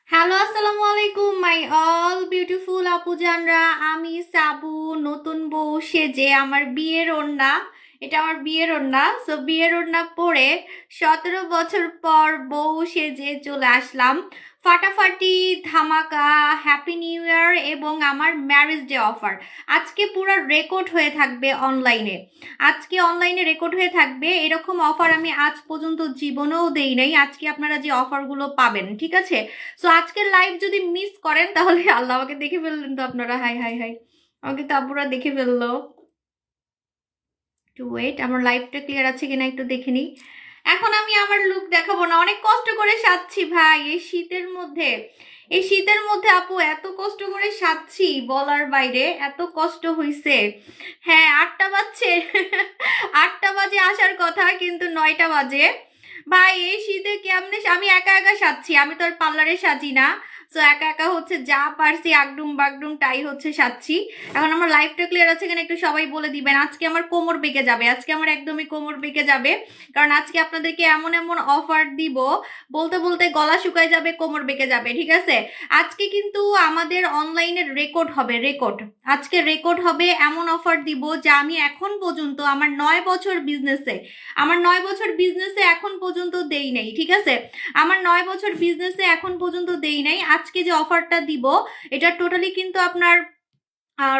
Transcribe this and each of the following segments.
Hello, আসসালামু আলাইকুম my all beautiful আপুজানরা। আমি সাবু, নতুন বউ সেজে আমার বিয়ের ওড়না, এটা আমার বিয়ের ওড়না। সো বিয়ের ওড়না পরে 17 বছর পর বউ সেজে চলে আসলাম। ফাটাফাটি ধামাকা হ্যাপি নিউ ইয়ার এবং আমার ম্যারেজ ডে অফার আজকে পুরো রেকর্ড হয়ে থাকবে অনলাইনে। আজকে অনলাইনে রেকর্ড হয়ে থাকবে, এরকম অফার আমি আজ পর্যন্ত জীবনেও দেই নাই। আজকে আপনারা যে অফারগুলো পাবেন, ঠিক আছে? সো আজকের লাইভ যদি মিস করেন তাহলে আল্লাহ, আমাকে দেখে ফেললেন তো আপনারা। হাই হাই হাই, আমাকে তো আপুরা দেখে ফেললো। একটু ওয়েট, আমার লাইভটা ক্লিয়ার আছে কিনা একটু দেখে নিই। এখন আমি আমার লুক দেখাবো না, অনেক কষ্ট করে সাজছি ভাই এই শীতের মধ্যে। এই শীতের মধ্যে আপু এত কষ্ট করে সাজছি বলার বাইরে, এত কষ্ট হইছে। হ্যাঁ, 8টা বাজছে। 8টা বাজে আসার কথা কিন্তু 9টা বাজে। ভাই এই শীতে কেমনে আমি একা একা সাজছি, আমি তো আর পার্লারে সাজি না। তো একা একা হচ্ছে যা পারছি আগডুম বাগডুম তাই হচ্ছে সাজছি। এখন আমার লাইফটা ক্লিয়ার আছে কিনা একটু সবাই বলে দিবেন। আজকে আমার কোমর বেঁকে যাবে, আজকে আমার একদমই কোমর বেঁকে যাবে, কারণ আজকে আপনাদেরকে এমন এমন অফার দিব, বলতে বলতে গলা শুকায় যাবে, কোমর বেঁকে যাবে, ঠিক আছে? আজকে কিন্তু আমাদের অনলাইনে রেকর্ড হবে, রেকর্ড। আজকে রেকর্ড হবে, এমন অফার দিব যা আমি এখন পর্যন্ত আমার 9 বছর বিজনেসে, আমার 9 বছর বিজনেসে এখন পর্যন্ত দেই নাই, ঠিক আছে? আমার 9 বছর বিজনেসে এখন পর্যন্ত দেই নাই। আজকে যে অফারটা দিব এটা টোটালি কিন্তু আপনার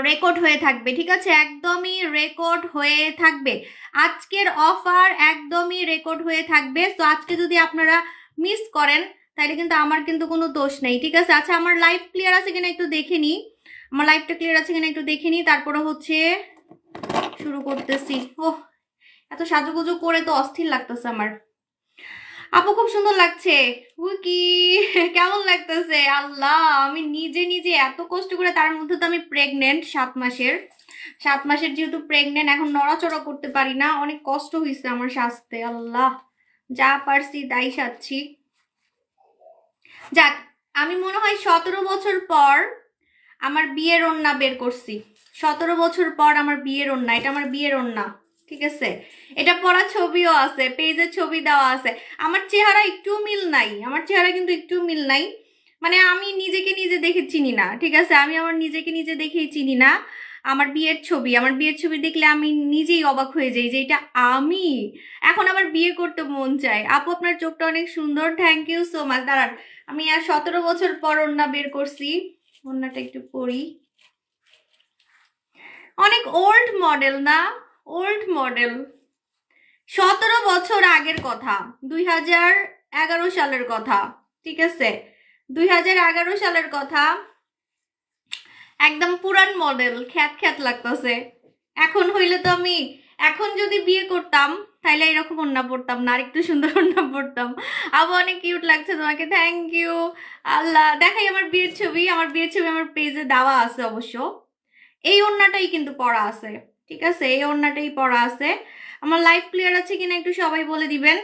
রেকর্ড হয়ে থাকবে, ঠিক আছে? একদমই রেকর্ড হয়ে থাকবে। আজকের অফার একদমই রেকর্ড হয়ে থাকবে। তো আজকে যদি আপনারা মিস করেন তাহলে কিন্তু আমার কিন্তু কোনো দোষ নেই, ঠিক আছে? আচ্ছা, আমার লাইভ ক্লিয়ার আছে কিনা একটু দেখে নিই, আমার লাইভটা ক্লিয়ার আছে কিনা একটু দেখে নিই, তারপরে হচ্ছে শুরু করতেছি। ওহ, এত সাজুগুজু করে তো অস্থির লাগতেছে আমার। আপু খুব সুন্দর লাগছে। কি কেমন লাগতেছে আল্লাহ! আমি নিজে নিজে এত কষ্ট করে, তার মধ্যে তো আমি প্রেগনেন্ট 7 মাসের। 7 মাসের যেহেতু প্রেগনেন্ট, এখন নড়াচড়া করতে পারি না, অনেক কষ্ট হয়েছে আমার সাজতে। আল্লাহ, যা পারছি তাই সাজছি। যাক, আমি মনে হয় 17 বছর পর আমার বিয়ের ওড়না বের করছি। 17 বছর পর আমার বিয়ের ওড়না, এটা আমার বিয়ের ওড়না, ঠিক আছে? এটা পরা ছবিও আছে, পেজে ছবি দেওয়া আছে। আমার চেহারা একটু মিল নাই, আমার চেহারা কিন্তু একটু মিল নাই। মানে আমি নিজেকে নিজে দেখে চিনি না, ঠিক আছে? আমি আমার নিজেকে নিজে দেখেই চিনি না। আমার বিয়ের ছবি, আমার বিয়ের ছবি দেখলে আমি নিজেই অবাক হয়ে যাই যে এটা আমি। এখন আবার বিয়ে করতে মন চায়। আপু আপনার চোখটা অনেক সুন্দর, থ্যাংক ইউ সো মাচ। দাঁড়ান, আমি আর 17 বছর পর ওড়না বের করছি। ওড়নাটা একটু পরি। অনেক ওল্ড মডেল না? Old model. 17 বছর আগের কথা, 2011 সালের কথা, ঠিক আছে? 2011 সালের কথা, একদম পুরান মডেল, খ্যাত খ্যাত লাগতেছে। এখন হইলে তো আমি, এখন যদি বিয়ে করতাম তাইলে এরকম ওড়না পড়তাম না, আর একটু সুন্দর ওড়না পড়তাম। আবার অনেক কিউট লাগছে তোমাকে, থ্যাংক ইউ। আল্লাহ, দেখাই আমার বিয়ের ছবি, আমার বিয়ের ছবি আমার পেজে দেওয়া আছে অবশ্য। এই ওড়নাটাই কিন্তু পরা আছে, ঠিক আছে? এই ওড়নাটাই পরা আছে। আমার লাইভ ক্লিয়ার আছে কিনা একটু সবাই বলে দিবেন।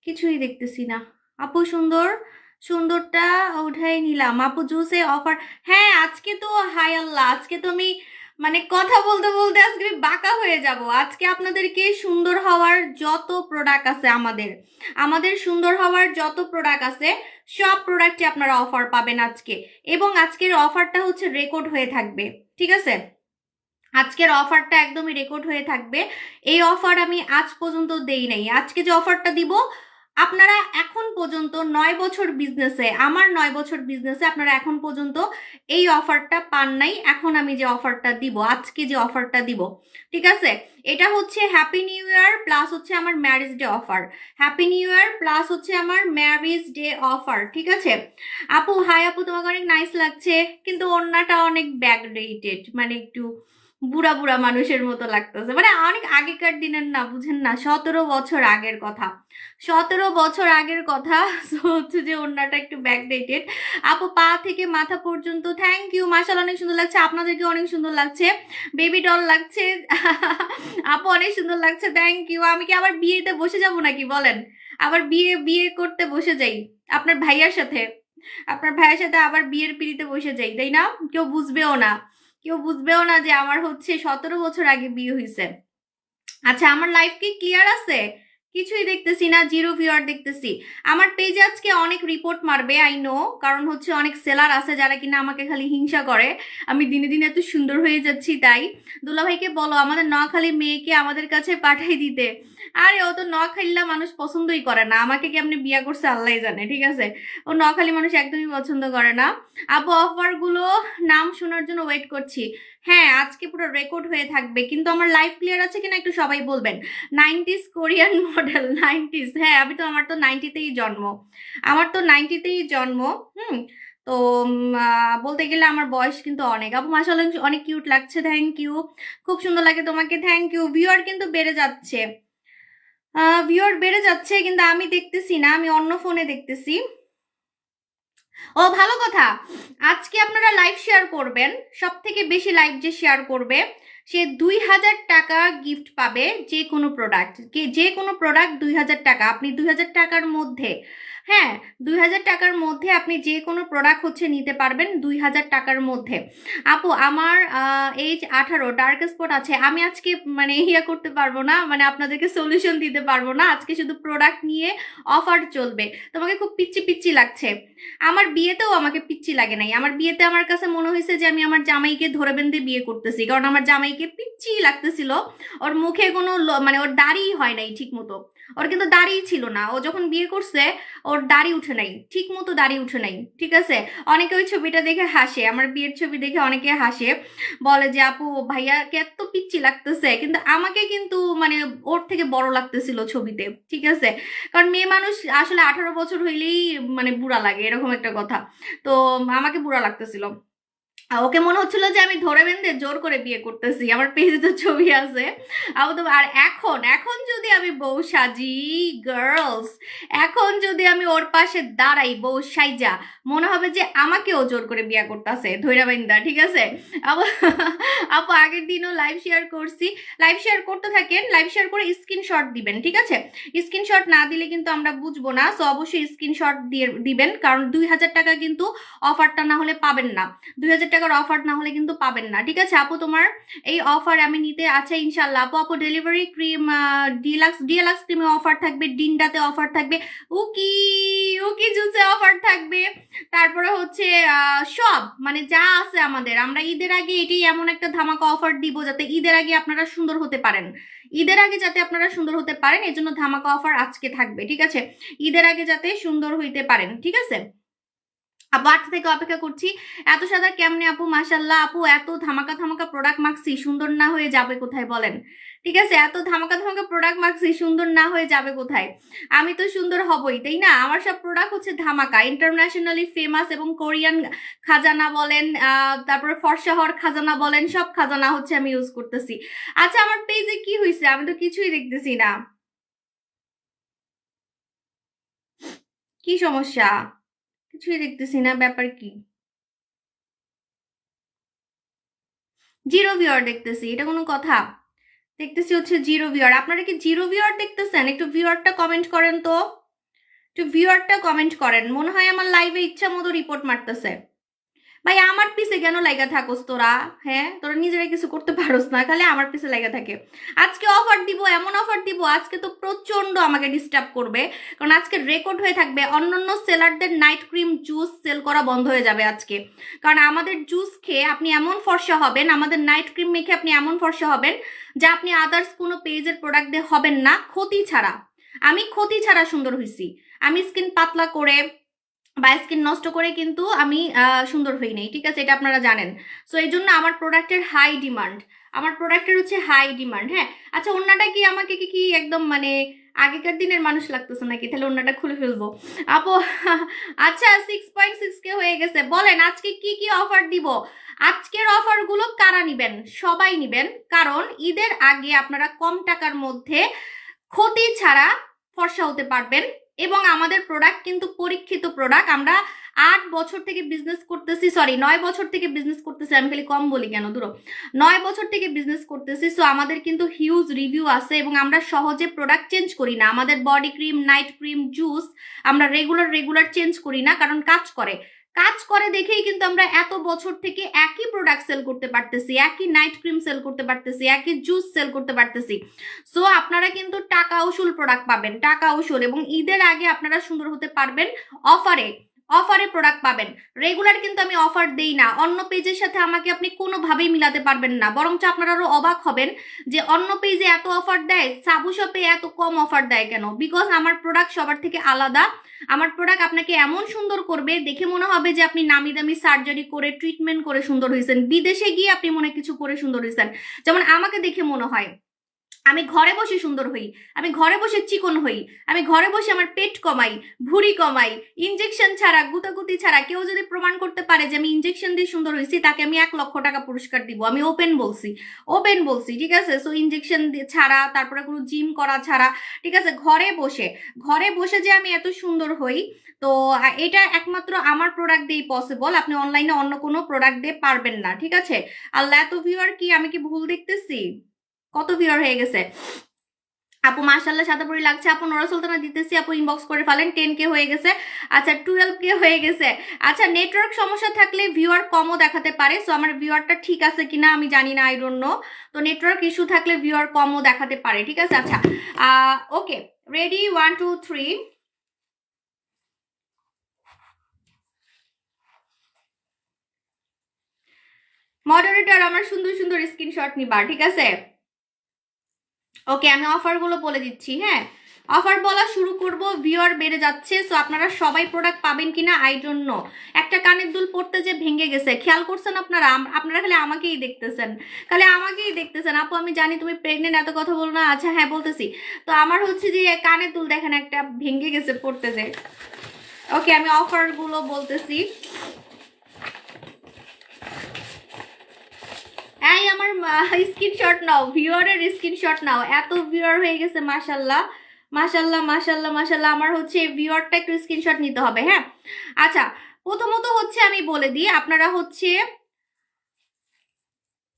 কিছুই দেখতেছি না। আপু সুন্দর, সুন্দরটা উঠাই নিলাম। আপু জুসে অফার, হ্যাঁ আজকে তো, হাই আল্লাহ, আজকে তো আমি মানে কথা বলতে বলতে আজকে আমি বাঁকা হয়ে যাব। আজকে আপনাদেরকে সুন্দর হওয়ার যত প্রোডাক্ট আছে, আমাদের আমাদের সুন্দর হওয়ার যত প্রোডাক্ট আছে সব প্রোডাক্টে আপনারা অফার পাবেন আজকে। এবং আজকের অফারটা হচ্ছে রেকর্ড হয়ে থাকবে, ঠিক আছে? আজকের অফারটা একদমই রেকর্ড হয়ে থাকবে। এই অফার আমি আজ পর্যন্ত দেই নাই। আজকে যে অফারটা দিব, আপনারা এখন পর্যন্ত 9 বছর বিজনেসে, আমার 9 বছর বিজনেসে আপনারা এখন পর্যন্ত এই অফারটা পান নাই। এখন আমি যে অফারটা দিব, আজকে যে অফারটা দিব, ঠিক আছে? এটা হচ্ছে হ্যাপি নিউ ইয়ার প্লাস হচ্ছে আমার marriage day offer. Happy new year plus হচ্ছে আমার ম্যারেজ ডে অফার, ঠিক আছে? আপু হাই, আপু তোমাকে অনেক নাইস লাগছে, কিন্তু ওড়নাটা অনেক ব্যাকডেটেড, মানে একটু বুড়া বুড়া মানুষের মতো লাগতেছে, মানে অনেক আগেকার দিনের না, বুঝেন না? 17 বছর আগের কথা, 17 বছর আগের কথা। So হচ্ছে যে ওড়নাটা একটু ব্যাকডেটেড। আপু পা থেকে মাথা পর্যন্ত থ্যাংক ইউ, মাশাআল্লাহ অনেক সুন্দর লাগছে, আপনাদেরকে অনেক সুন্দর লাগছে, বেবি ডল লাগছে। আপু অনেক সুন্দর লাগছে, থ্যাংক ইউ। আমি কি আবার বিয়েতে বসে যাব নাকি বলেন? আবার বিয়ে বিয়ে করতে বসে যাই আপনার ভাইয়ার সাথে, আপনার ভাইয়ের সাথে আবার বিয়ের পিড়িতে বসে যাই, তাই না? কেউ বুঝবেও না, কেউ বুঝবেও না যে আমার হচ্ছে 17 বছর আগে বিয়ে হয়েছে। আচ্ছা, আমার লাইফ কি ক্লিয়ার আছে? কিছুই দেখতেছি না, জিরো ভিউয়ার দেখতেছি। আমার পেজে আজকে অনেক রিপোর্ট মারবে, আই নো, কারণ হচ্ছে অনেক সেলার আছে যারা কিনা আমাকে খালি হিংসা করে আমি দিনে দিনে এত সুন্দর হয়ে যাচ্ছি। তাই দুলাভাইকে বলো আমাদের নোয়াখালী মেয়েকে আমাদের কাছে পাঠাই দিতে। আরে ও তো নোয়াখালীলা মানুষ পছন্দই করে না, আমাকে কেমনি বিয়া করছে আল্লাহ জানে, ঠিক আছে? ও নোয়াখালী মানুষ একদমই পছন্দ করে না। আপু অফার গুলো নাম শোনার জন্য ওয়েট করছি। হ্যাঁ আজকে পুরো রেকর্ড হয়ে থাকবে, কিন্তু আমার লাইভ ক্লিয়ার আছে কিনা একটু সবাই বলবেন। 90s কোরিয়ান মডেল, 90s, হ্যাঁ আমি তো, আমার তো 90তেই জন্ম, আমার তো 90তেই জন্ম। হুম। তো বলতে গেলে আমার বয়স কিন্তু অনেক। আপু মাশাআল্লাহ অনেক কিউট লাগছে, থ্যাংক ইউ। খুব সুন্দর লাগে তোমাকে, থ্যাংক ইউ। ভিউয়ার কিন্তু বেড়ে যাচ্ছে, ভিউয়ার বেড়ে যাচ্ছে, কিন্তু আমি দেখতেছি না, আমি অন্য ফোনে দেখতেছি। ও ভালো কথা, আজকে আপনারা লাইভ শেয়ার করবেন, সব থেকে বেশি লাইভ যে শেয়ার করবে সে 2000 টাকা গিফট পাবে। যে কোনো প্রোডাক্ট, যে কোনো প্রোডাক্ট 2000 টাকা, আপনি 2000 টাকার মধ্যে, হ্যাঁ 2000 টাকার মধ্যে আপনি যে কোনো প্রোডাক্ট হচ্ছে নিতে পারবেন 2000 টাকার মধ্যে। আপু আমার এজ 18, ডার্ক স্পট আছে। আমি আজকে মানে ইয়া করতে পারবো না, মানে আপনাদেরকে সলিউশন দিতে পারবো না, আজকে শুধু প্রোডাক্ট নিয়ে অফার চলবে। তোমাকে খুব পিচ্ছি পিচ্ছি লাগছে। আমার বিয়েতেও আমাকে পিচ্ছি লাগে নাই, আমার বিয়েতে আমার কাছে মনে হয়েছে যে আমি আমার জামাইকে ধরে বেঁধে বিয়ে করতেছি, কারণ আমার জামাইকে পিচ্ছি লাগতেছিল। ওর মুখে কোনো মানে ওর দাড়ি হয় নাই ঠিক মতো, ওর কিন্তু দাড়ি ছিল না, ও যখন বিয়ে করছে ওর দাড়ি উঠে নাই ঠিক মতো, দাড়ি উঠে নাই, ঠিক আছে? অনেকে ওই ছবিটা দেখে হাসে, আমার বিয়ের ছবি দেখে অনেকে হাসে, বলে যে আপু ভাইয়াকে এত পিচ্ছি লাগতেছে, কিন্তু আমাকে কিন্তু মানে ওর থেকে বড় লাগতেছিল ছবিতে, ঠিক আছে? কারণ মেয়ে মানুষ আসলে 18 বছর হইলেই মানে বুড়া লাগে, এরকম একটা কথা। তো আমাকে বুড়া লাগতেছিল, ওকে মনে হচ্ছিল যে আমি ধরে বেঁধে জোর করে বিয়ে করতেছি, আমার পেজে তো ছবি আছে। আর এখন এখন যদি আমি বউ সাজি, গার্লস, এখন যদি আমি ওর পাশে দাঁড়াই বউ সাইজা, মনে হবে যে আমাকেও জোর করে বিয়ে করতেছে ধৈরা বাইন্দা, ঠিক আছে? আপু আপু আগের দিনও লাইভ শেয়ার করছি, লাইভ শেয়ার করতে থাকেন, লাইভ শেয়ার করে স্ক্রিনশট দিবেন, ঠিক আছে? স্ক্রিনশট না দিলে কিন্তু আমরা বুঝবো না, সো অবশ্যই স্ক্রিনশট দিয়ে দিবেন, কারণ 2000 টাকা কিন্তু অফারটা না হলে পাবেন না, 2000 টাকার অফার না হলে কিন্তু পাবেন না, ঠিক আছে? আপু তোমার এই অফার আমি নিতে আছে ইনশাল্লাহ। আপু আপু ডেলিভারি ক্রিম, ডিলাক্স ডিলাক্স ক্রিমে অফার থাকবে, ডিন্ডাতে অফার থাকবে, উকি উকি জুসে অফার থাকবে, তারপরে হচ্ছে সব মানে যা আছে আমাদের, আমরা ঈদের আগে এটাই এমন একটা ধামাকা অফার দিব যাতে ঈদের আগে আপনারা সুন্দর হতে পারেন, ঈদের আগে যাতে আপনারা সুন্দর হতে পারেন, এই জন্য ধামাকা অফার আজকে থাকবে, ঠিক আছে? ঈদের আগে যাতে সুন্দর হইতে পারেন, ঠিক আছে? আপু 8 থেকে অপেক্ষা করছি। এত সাদা কেমনে আপু? মাশাল্লাহ আপু, এত ধামাকা ধামাকা প্রোডাক্ট মাখছি, সুন্দর না হয়ে যাবে কোথায় বলেন? ঠিক আছে, এত ধামাকা ধামাকা প্রোডাক্ট মাখছি, সুন্দর না হয়ে যাবে কোথায়? আমি তো সুন্দর হবই, তাই না? আমার সব প্রোডাক্ট হচ্ছে ধামাকা, ইন্টারন্যাশনালি ফেমাস, এবং কোরিয়ান খাজানা বলেন, তারপরে ফর্সাহর খাজানা বলেন, সব খাজানা হচ্ছে আমি ইউজ করতেছি। আচ্ছা আমার পেজে কি হয়েছে? আমি তো কিছুই দেখতেছি না, কি সমস্যা? কিছুই দেখতেছি না, ব্যাপার কি? জিরো ভিউয়ার দেখতেছি, এটা কোনো কথা? দেখতেছি হচ্ছে জিরো ভিউয়ার। আপনারা কি জিরো ভিউয়ার দেখতেছেন? একটু ভিউয়ারটা কমেন্ট করেন তো, একটু ভিউয়ারটা কমেন্ট করেন। মনে হয় আমার লাইভে ইচ্ছা মতো রিপোর্ট মারতেছে। ভাই আমার পিছে কেন লাগা থাকোস তোরা? হ্যাঁ তোরা নিজেরা কিছু করতে পারোস না, খালি আমার পিছে লাগা থাকে। আজকে অফার দিব, এমন অফার দিব আজকে তো প্রচন্ড আমাকে ডিস্টার্ব করবে, কারণ আজকে রেকর্ড হয়ে থাকবে। অন্যান্য সেলারদের নাইট ক্রিম জুস সেল করা বন্ধ হয়ে যাবে আজকে, কারণ আমাদের জুস খেয়ে আপনি এমন ফর্সা হবেন, আমাদের নাইট ক্রিম মেখে আপনি এমন ফর্সা হবেন যা আপনি আদার্স কোনো পেজের প্রোডাক্ট দিয়ে হবেন না, ক্ষতি ছাড়া। আমি ক্ষতি ছাড়া সুন্দর হয়েছি, আমি স্কিন পাতলা করে বা স্কিন নষ্ট করে কিন্তু আমি সুন্দর হই নাই, ঠিক আছে? এটা আপনারা জানেন। সো এই জন্য আমার প্রোডাক্টের হাই ডিমান্ড, আমার প্রোডাক্টের হচ্ছে হাই ডিমান্ড। হ্যাঁ আচ্ছা, ওন্নাটা কি আমাকে কি কি একদম মানে আগেকার দিনের মানুষ লাগতেছে নাকি? তাহলে ওন্নাটা খুলে ফেলবো আপু। আচ্ছা 6.6K হয়ে গেছে, বলেন আজকে কি কি অফার দিব? আজকের অফারগুলো কারা নিবেন? সবাই নিবেন, কারণ ঈদের আগে আপনারা কম টাকার মধ্যে ক্ষতি ছাড়া ফর্সা হতে পারবেন। এবং আমাদের প্রোডাক্ট কিন্তু পরীক্ষিত প্রোডাক্ট, আমরা 8 বছর থেকে বিজনেস করতেছি, সরি 9 বছর থেকে বিজনেস করতেছি, আমি খালি কম বলি কেন, দূর 9 বছর থেকে বিজনেস করতেছি। সো আমাদের কিন্তু হিউজ রিভিউ আছে, এবং আমরা সহজে প্রোডাক্ট চেঞ্জ করি না। আমাদের body cream, night cream, juice আমরা রেগুলার চেঞ্জ করি না, কারণ কাজ করে। কাজ করে দেখেই কিন্তু আমরা এত বছর থেকে একই প্রোডাক্ট সেল করতে পারতেছি, একই নাইট ক্রিম সেল করতে পারতেছি, একই জুস সেল করতে পারতেছি। সো আপনারা কিন্তু টাকা উসুল প্রোডাক্ট পাবেন, টাকা উসুল, এবং ঈদের আগে আপনারা সুন্দর হতে পারবেন। অফারে অফারে প্রোডাক্ট পাবেন। রেগুলার কিন্তু আমি অফার দেই না, অন্য পেজের সাথে আমাকে আপনি কোনোভাবেই মিলাতে পারবেন না, বরঞ্চ আপনারা আরো অবাক হবেন যে অন্য পেজে এত অফার দেয়, সাবু শপে এত কম অফার দেয় কেন। বিকজ আমার প্রোডাক্ট সবার থেকে আলাদা। আমার প্রোডাক্ট আপনাকে এমন সুন্দর করবে, দেখে মনে হবে যে আপনি নামি দামি সার্জারি করে ট্রিটমেন্ট করে সুন্দর হয়েছেন, বিদেশে গিয়ে আপনি মনে কিছু করে সুন্দর হয়েছেন। যেমন আমাকে দেখে মনে হয় আমি ঘরে বসে সুন্দর হই, আমি ঘরে বসে চিকন হই, আমি ঘরে বসে আমার পেট কমাই, ভুঁড়ি কমাই, ইনজেকশন ছাড়া, গুতাগুতি ছাড়া। কেউ যদি প্রমাণ করতে পারে যে আমি ইনজেকশন দিয়ে সুন্দর হয়েছি, তাকে আমি 1,00,000 টাকা পুরস্কার দিব। আমি ওপেন বলছি, ওপেন বলছি, ঠিক আছে। সো ইনজেকশন ছাড়া, তারপরে কোনো জিম করা ছাড়া, ঠিক আছে, ঘরে বসে, ঘরে বসে যে আমি এত সুন্দর হই, তো এটা একমাত্র আমার প্রোডাক্ট দিয়েই পসিবল। আপনি অনলাইনে অন্য কোনো প্রোডাক্ট দিয়ে পারবেন না, ঠিক আছে। আল্লাহ, এত ভিউয়ার কি আমি কি ভুল দেখতেছি? কত ভিউয়ার হয়ে গেছে আপু, মাশাআল্লাহ, সাদাপুরি লাগছে আপু। নোরা সুলতানা দিতেছি আপু, ইনবক্স করে ফেলেন। 10K হয়ে গেছে। আচ্ছা, 12K হয়ে গেছে। আচ্ছা, নেটওয়ার্ক সমস্যা থাকলে ভিউয়ার কমও দেখাতে পারে। সো আমার ভিউয়ারটা ঠিক আছে কিনা আমি জানি না, আই ডোন্ট নো। তো নেটওয়ার্ক ইস্যু থাকলে ভিউয়ার কমও দেখাতে পারে, ঠিক আছে। আচ্ছা, ওকে, রেডি, 1 2 3। মডারেটর আমার সুন্দর সুন্দর স্ক্রিনশট নিবা, ঠিক আছে। ওকে, আমি অফারগুলো বলে দিচ্ছি। হ্যাঁ, অফার বলা শুরু করব, ভিউয়ার বেড়ে যাচ্ছে। সো আপনারা সবাই প্রোডাক্ট পাবেন কিনা আই ডোন্ট নো। একটা কানের দুল পড়তে যে ভেঙে গেছে, খেয়াল করছেন আপনারা? আপনারা খালি আমাকেই দেখতেছেন, খালি আমাকেই দেখতেছেন। আপু আমি জানি তুমি প্রেগনেন্ট, এত কথা বলো না। আচ্ছা হ্যাঁ বলতেছি। তো আমার হচ্ছে যে কানের দুল দেখেন একটা ভেঙে গেছে পড়তে যে। ওকে, আমি অফারগুলো বলতেছি। এই আমার স্ক্রিনশট নাও, ভিউয়ারের স্ক্রিনশট নাও। এত ভিউয়ার হয়ে গেছে, মাশাল্লাহ মাশাল্লাহ মাশাল্লাহ মাশাল্লাহ। আমার হচ্ছে ভিউয়ারটা একটু স্ক্রিনশট নিতে হবে। হ্যাঁ, আচ্ছা, প্রথমত হচ্ছে আমি বলে দিই, আপনারা হচ্ছে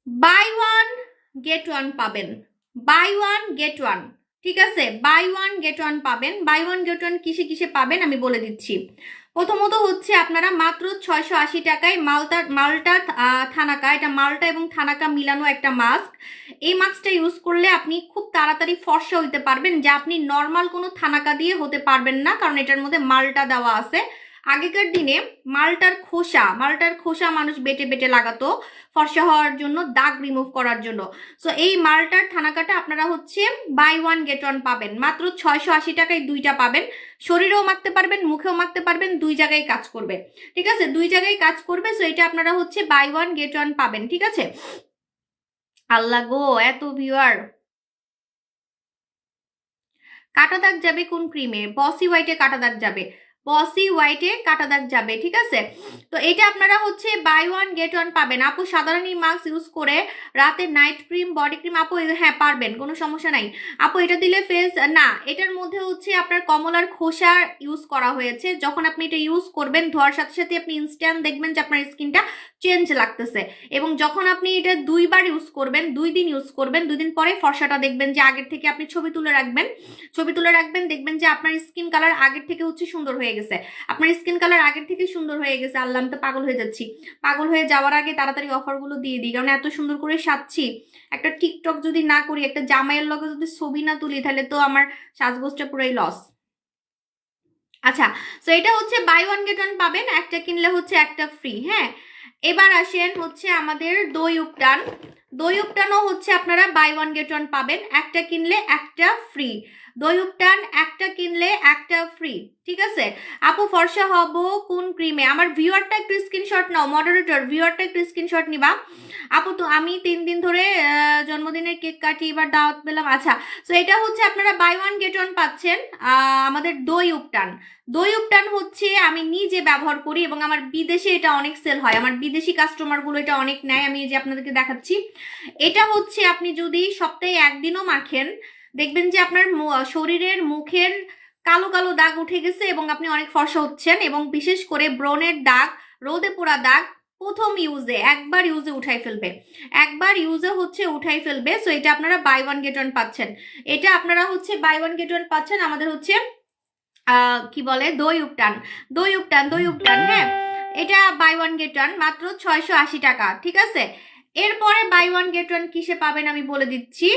বাই ওয়ান গেট ওয়ান পাবেন, বাই ওয়ান গেট ওয়ান, ঠিক আছে। বাই ওয়ান গেট ওয়ান পাবেন। বাই ওয়ান গেট ওয়ান কিসে কিসে পাবেন আমি বলে দিচ্ছি। প্রথমত হচ্ছে আপনারা মাত্র 680 টাকায় মালটা মালটা থানাকা, এটা মালটা এবং থানাকা মিলানো একটা মাস্ক। এই মাস্কটা ইউজ করলে আপনি খুব তাড়াতাড়ি ফর্সা হইতে পারবেন, যা আপনি নর্মাল কোনো থানাকা দিয়ে হতে পারবেন না, কারণ এটার মধ্যে মালটা দেওয়া আছে। আগেকার দিনে মালটার খোসা মানুষ বেটে বেটে লাগাতো ফর্সা হওয়ার জন্য, দাগ রিমুভ করার জন্য। সো এই মালটার থানাকাটা আপনারা হচ্ছে বাই ওয়ান গেট ওয়ান পাবেন, মাত্র 680 টাকায় দুইটা পাবেন। শরীরেও মাখতে পারবেন, মুখেও মাখতে পারবেন, দুই জায়গায় কাজ করবে, ঠিক আছে, দুই জায়গায় কাজ করবে। সো এটা আপনারা হচ্ছে বাই ওয়ান গেট ওয়ান পাবেন, ঠিক আছে। আল্লাহ গো, এত ভিউয়ার। কাটা দাগ যাবে কোন ক্রিমে? বসি হোয়াইটে কাটা দাগ যাবে, বসি হোয়াইটে কাটা দাগ যাবে, ঠিক আছে। তো এটা আপনারা হচ্ছে বাই ওয়ান গেট ওয়ান পাবেন। আপু সাধারণ মাস্ক ইউজ করে রাতে নাইট ক্রিম, বডি ক্রিম, আপু হ্যাঁ পারবেন, কোনো সমস্যা নাই। আপু এটা দিলে ফেস না, এটার মধ্যে হচ্ছে আপনার কমলার খোসা ইউজ করা হয়েছে। যখন আপনি এটা ইউজ করবেন, ধোয়ার সাথে সাথে আপনি ইনস্ট্যান্ট দেখবেন যে আপনার স্কিনটা চেঞ্জ লাগতেছে। এবং যখন আপনি এটা 2বার ইউজ করবেন, 2 দিন ইউজ করবেন, 2 দিন পরে ফর্সাটা দেখবেন যে আগের থেকে আপনি ছবি তুলে রাখবেন, ছবি তুলে রাখবেন, দেখবেন যে আপনার স্কিন কালার আগের থেকে হচ্ছে সুন্দর হয়ে গেছে, আপনার স্কিন কালার আগের থেকে সুন্দর হয়ে গেছে। আল্লাহ, আমি তো পাগল হয়ে যাচ্ছি। পাগল হয়ে যাওয়ার আগে তাড়াতাড়ি অফারগুলো দিয়ে দিই, কারণ এত সুন্দর করে সাজছি। একটা টিকটক যদি না করি, একটা জামাইয়ের লগে যদি ছবি না তুলি, তাহলে তো আমার সাজগোজটা পুরাই লস। আচ্ছা, সো এটা হচ্ছে বাই ওয়ান গেট ওয়ান পাবেন, একটা কিনলে হচ্ছে একটা ফ্রি। হ্যাঁ, এবার আসেন হচ্ছে আমাদের দই উপটান। দই উপটানও হচ্ছে আপনারা বাই ওয়ান গেট ওয়ান পাবেন, একটা কিনলে একটা ফ্রি। দই উপটান একটা কিনলে একটা ফ্রি, ঠিক আছে। আপু ফর্সা হব কোন ক্রিমে? আমার ভিউয়ারটা একটু স্ক্রিনশট নাও, মডারেটর ভিউয়ারটা একটু স্ক্রিনশট নিবা। আপু তো আমি 3 দিন ধরে জন্মদিনের কেক কাটি, এবার দাওয়াত পেলাম। আচ্ছা, তো এটা হচ্ছে আপনারা বাই ওয়ান গেট ওয়ান পাচ্ছেন। আমাদের দই উপটান, দই উপটান হচ্ছে আমি নিজে ব্যবহার করি এবং আমার বিদেশে এটা অনেক সেল হয়, আমার বিদেশি কাস্টমারগুলো এটা অনেক নেয়। আমি যে আপনাদেরকে দেখাচ্ছি, এটা হচ্ছে আপনি যদি সপ্তাহে একদিনও মাখেন, দেখবেন যে আপনার শরীরের মুখের কালো কালো দাগ উঠে গেছে এবং আপনি অনেক ফর্সা হচ্ছেন। এবং বিশেষ করে ব্রণের দাগ, রোদে পোড়া দাগ প্রথম ইউজে, একবার ইউজে উঠাই ফেলবে, একবার ইউজে হচ্ছে উঠাই ফেলবে। সো এটা আপনারা বাই ওয়ান গেট ওয়ান পাচ্ছেন, এটা আপনারা হচ্ছে বাই ওয়ান গেট ওয়ান পাচ্ছেন। আমাদের হচ্ছে কি বলে দই উপটান, দই উপটান, দই উপটান। হ্যাঁ, এটা বাই ওয়ান গেট ওয়ান, মাত্র 680 টাকা, ঠিক আছে। এরপরে বাই ওয়ান গেট ওয়ান কিসে পাবেন আমি বলে দিচ্ছি।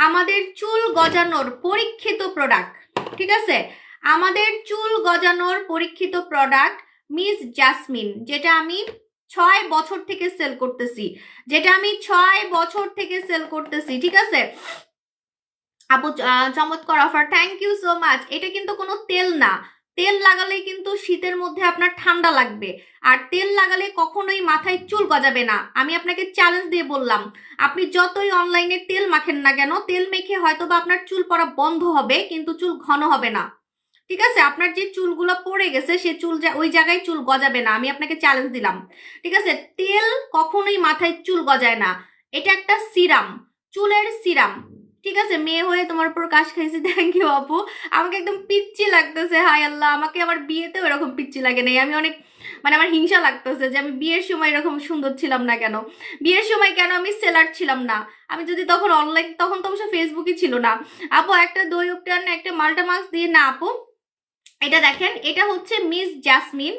আমাদের চুল গজানোর পরীক্ষিত প্রোডাক্ট, ঠিক আছে, আমাদের চুল গজানোর পরীক্ষিত প্রোডাক্ট মিস জাসমিন, যেটা আমি 6 বছর থেকে সেল করতেছি, ঠিক আছে আপু। চমৎকার offer, thank you so much. এটা কিন্তু কোনো তেল না, তেল লাগালে কিন্তু শীতের মধ্যে আপনার ঠান্ডা লাগবে, আর তেল লাগালে কখনোই মাথায় চুল গজাবে না। আমি আপনাকে চ্যালেঞ্জ দিয়ে বললাম, আপনি যতই অনলাইনে তেল মাখেন না কেন, তেল মেখে হয়তো বা আপনার চুল পড়া বন্ধ হবে, কিন্তু চুল ঘন হবে না, ঠিক আছে। আপনার যে চুলগুলো পড়ে গেছে সে চুল ওই জায়গায় চুল গজাবে না, আমি আপনাকে চ্যালেঞ্জ দিলাম, ঠিক আছে। তেল কখনোই মাথায় চুল গজায় না, এটা একটা সিরাম, চুলের সিরাম, ঠিক আছে। মেয়ে হয়ে তোমার উপর কাশ খাইছি, থ্যাংক ইউ আপু। আমাকে একদম পিচ্ছি লাগতেছে, হায় আল্লাহ, আমাকে আমার বিয়েতেও এরকম পিচ্ছি লাগে নাই। আমি অনেক মানে আমার হিংসা লাগতেছে যে আমি বিয়ের সময় এরকম সুন্দর ছিলাম না কেন, বিয়ের সময় কেন আমি সেলার ছিলাম না। আমি যদি তখন অনলাইন, তখন তো অবশ্য ফেসবুকই ছিল না। আপু একটা দই উপটান একটা মাল্টা মাস্ক দিয়ে না আপু, এটা দেখেন, এটা হচ্ছে মিস জাসমিন।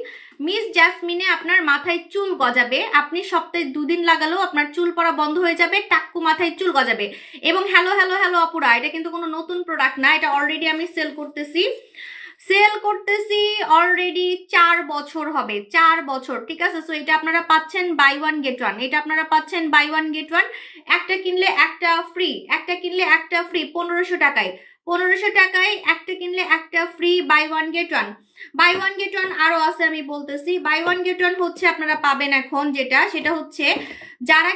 মিস জাসমিনে আপনার মাথায় চুল গজাবে, আপনি সপ্তাহে 2 দিন লাগালেও আপনার চুল পড়া বন্ধ হয়ে যাবে, টাক্কু মাথায় চুল গজাবে। এবং হ্যালো হ্যালো হ্যালো অপুরা, এটা কিন্তু কোনো নতুন প্রোডাক্ট না, এটা অলরেডি আমি সেল করতেছি অলরেডি 4 বছর হবে, 4 বছর, ঠিক আছে। সো এটা আপনারা পাচ্ছেন বাই ওয়ান গেট ওয়ান, একটা কিনলে একটা ফ্রি, 1500 টাকায়, 1500 টাকায় একটা কিনলে একটা free, buy one get one. আরো আছে আমি বলতেছি, বাই ওয়ান গেট ওয়ান হচ্ছে আপনারা পাবেন এখন যেটা, সেটা হচ্ছে যারা